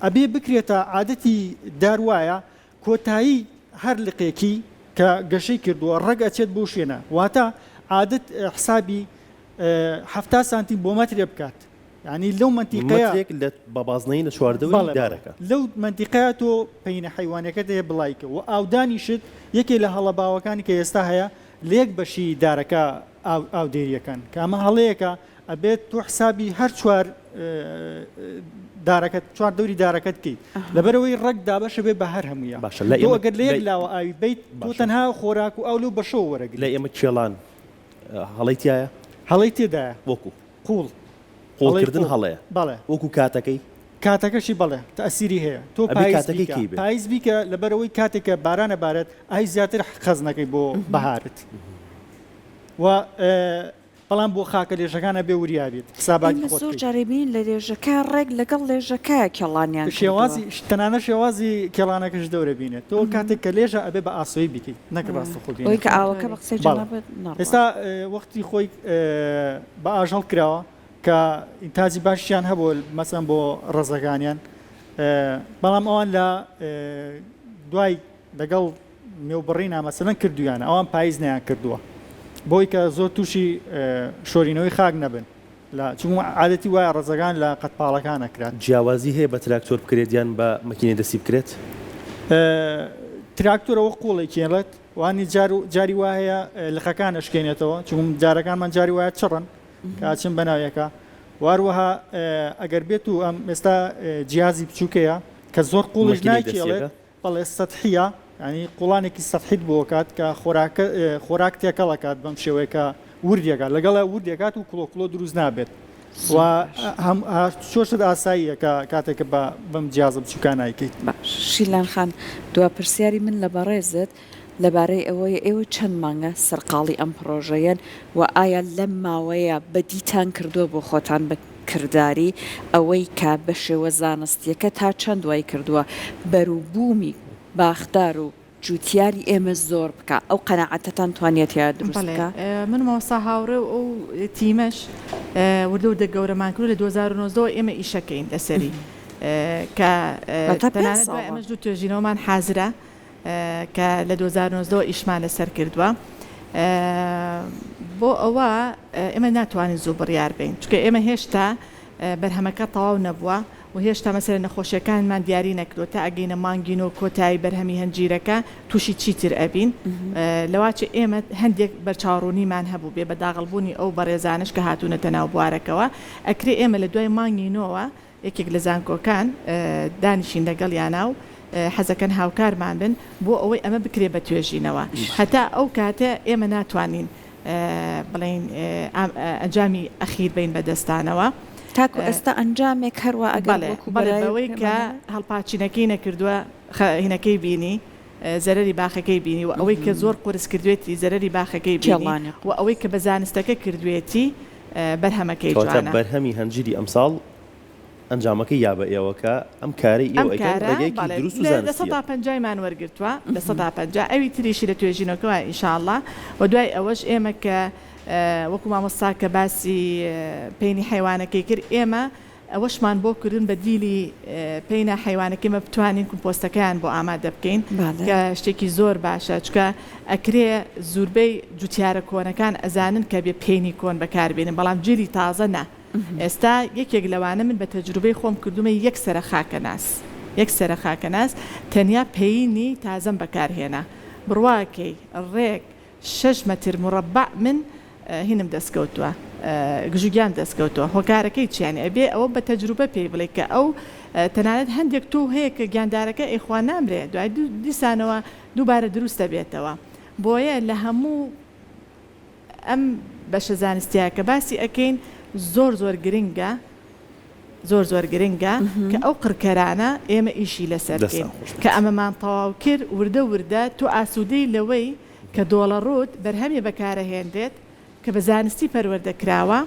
ئەبێ بکرێتە عادەتی داروایە کۆتایی هەر لقێکی کە گەشەی کردووە ڕەگ ئەچێت بۆ شوێنە واتە عادەت حسابی 7 سانتیم بۆ مەترێ بکات ینی لەو منتیقەیە لە بەبازنەی لە چواردەوەی دارەکە لەو منتیقەیە تۆ پەینە حیوانەکەت هەیە بڵایکە و ئاودانیشت یەکێ لە هەڵە باوەکانی کە ئێستا هەیە لێک بەشی دارەکە ئاودێریەکان کە ئەمە هەڵەیەکە ئەبێت تۆ حسابی هەر چوار دارەکەت چوار دەوری دارەکەت کەیت لەبەرەوەی ڕەگ دابەشە بێ بە هەر هەمویە تۆ ئەگەر لە یەک لاوە ئاوی بیت تۆ تەنها خۆراک و ئەو لەو بەشەوە وەرەگری لە ئێمە کێڵان هەڵەی تایە هەڵەی تێدایە وەکو قوڵ قوڵکردن هەڵەیە بەڵێ وەکو کاتەکەی کاتەکەشی بەڵێ تەسیری هەیە تۆ پاییز بیکە لەبەرەوەی کاتێکە بارانە بارێت ئای زیاتر خەزنەکەی بۆ بەهارت و بەڵام بۆ خاکە لێژەکانە بێ وریابێت حساباتی زۆر جارێبین لە لێژەکە ڕێک لەگەڵ لێژەکە کێڵانیان شێوازی تەنانە شێوازی کێڵانەکەش دەورە بینێت تۆ کاتێک کە لێژە ئەبێ بە ئاسۆی بکەیت نەک ڕاستە خۆ بینێت کە ئاوەکە بە قسەی جەنابەت ئێستا وەختی خۆی بە ئاژەڵ کراوە کە ئینتاجی باشیان هەبوو مەسەن بۆ ڕزەکانیان بەڵام ئەوان لە دوای لەگەڵ نێوبڕینا مەسەلەن کردویانە ئەوان پاییز نیان کردووە بۆی کە زۆر تووشی شۆرینەوەی خاک نەبن لە چون عادەتی وایە ڕزەکان لە قەتپاڵەکانە کرات جیاوازی هەیە بە تراکتۆر بکرێت یان بە مەکینەی دەستی بکرێت تراکتۆرەوە قوڵی کێڵێت وانی جاری وایە لقەکان شکێنێتەوە چون جارەکانمان جاری وایە چڕن کاچن بەناویەکە واروەها ئەگەر بێت و ئەم ئێستا جیازی بچووکەیە کە زۆر قوڵش نایکێڵێت بەڵێ سەتحیە ینی قوڵانێکی سەحیت بۆکات کە خۆراک تێکەڵەکات بەم شێوەیەکە وردیەکات لەگەڵە وردیەکات و کلۆکلۆ دروست نابێت و چۆشت ئاساییە کە کاتێکە بەم جیازە بچووکان نایکەیت شیلان خان دوا پرسیاری من لە بەڕێزت لەبارەی ئەوەیە ئێوە چەند مانگە سەرقاڵی ئەم پرۆژەیەن و ئایا لەم ماوەیە بەدیتان کردووە بۆ خۆتان بە کردداری ئەوەی کە بە شێوە زانستیەکە تا چەند دوای کردووە بەروبوومی باخدار و جوتیاری ئێمە زۆر بکە ئەو قەنەعەتتان توانێت یا دروستکە من مەوەسا هاوڕێ و ئەو تیمەش وردە و دەگەورەمان کرد لە 2009 ئێمە ئیشەکەین لەسەری کە ئەمەش دوو توێژینەوەمان حازرە کە لە 2009 ئیشمان لەسەر کردووە بۆ ئەوە ئێمە ناتوانین زوو بڕیار بین چکە ئێمە هێشتا بەرهەمەکە تەواو نەبووە و هێشتا مەسەر نەخۆشیەکانمان دیاری نەکردو تا ئەگەینە مانگین و کۆتایی بەرهەمی هەنجیرەکە تووشی چیتر ئەبین لەواچە ئێمە هەندێک بەرچاوڕوونیمان هەبوو بێ بە داغڵبوونی ئەو بەڕێزانش کە هاتوونەتە ناو بوارەکەەوە ئەکرێ ئێمە لە دوای مانگینەوە یەکێک لە زانکۆکان دانیشین لەگەڵ یاناو حەزەکەن هاوکارمان بن بۆ ئەوەی ئەمە بکرێ بە توێژینەوە هەتا ئەو کاتە ئێمە ناتوانین بڵین ئەنجامی ئەخیر بین بەدەستانەوە تاکو ئێستا ئەنجامێک هەروە ئەگەڵەوەی کە هەڵپاچینەکەی نەکردووە هینەکەی بینی زەرری باخەکەی بینی و ئەوەی کە زۆر قرس کردوێتی زەرری باخەکەی بینی و ئەوەی کە بە زانستەکە کردوێتی بەرهەمەکەی جوانە بەرهەمی هەنجیری ئەمساڵ ئەنجامەکە یا بە ئێوەکە ئەم کاری ئێوەکە دروست و زانستی لە 150مان وەرگرتووە لە 150 ئەوی تریشی لە توێژینەکەەوە ئینشاءالله و دوای ئەوەش ئێمە کە وەکو مامۆستا کە باسی پێینی حیوانەکەی کرد ئێمە ئەوەشمان بۆ کردن بە دیلی پێینە حیوانەکەی مە بتوانین کۆمپۆستەکەیان بۆ ئامادە بکەین کە شتێکی زۆر باشە چکە ئەکرێ زوربەی جوتیارە کۆنەکان ئەزانن کە بێ پێینی کۆن بەکاربێنن بەڵام جێری تازە نە ئێستا یەکێک لەوانە من بە تەجروبەی خۆم کردومە یەکسرە خاکەناس تەنیا پێینی تازەم بەکارهێنا بڕواکەی ڕێک 6 مەتر مربع من هینم دەستکەوتووە گژوگیان دەستکەوتووە هۆکارەکەی چیانی ئەبێ ئەوە بە تەجروبە پێی بڵێ کە ئەو تەنانەت هەندێک تو هەیە کە گیاندارەکە ئێخوا نامرێ دوای دیسانەوە دووبارە دروستە بێتەوە بۆیە لە هەموو ئەم بەشە زانستیە کە باسی ئەکەین زۆر گرنگە کە ئەو قڕکەرانە ئێمە ئیشی لەسەرکەین کە ئەمەمان تەواو کرد وردە تو ئاسوودەی لەوەی کە دۆڵە ڕوت بەرهەمی بەکارەهێندێت کە بە زانستی پەروەردەکراوە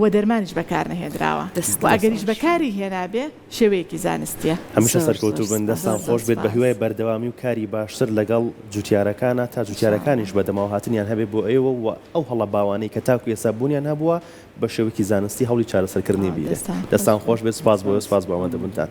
و دەرمانیش بەکار نەهێنراوە و ئەگەریش بەکاری هێنابێ شێوەیەکی زانستیە هەمیشە سەرکەوتوو بن دەستان خۆش بێت بە هیوای بەردەوامی و کاری باشتر لەگەڵ جوتیارەکانە تا جوتیارەکانیش بەدەماوە هاتنیان هەبێت بۆ ئێوە و ئەو هەڵە باوانەی کە تاکو ئێستا بوونیان هەبووە بە شێوەیەکی زانستی هەوڵی چارەسەرکردنی بیرێت دەستان خۆش بێت سپاس بۆ سپاس بۆ ئەمەدەبوونتان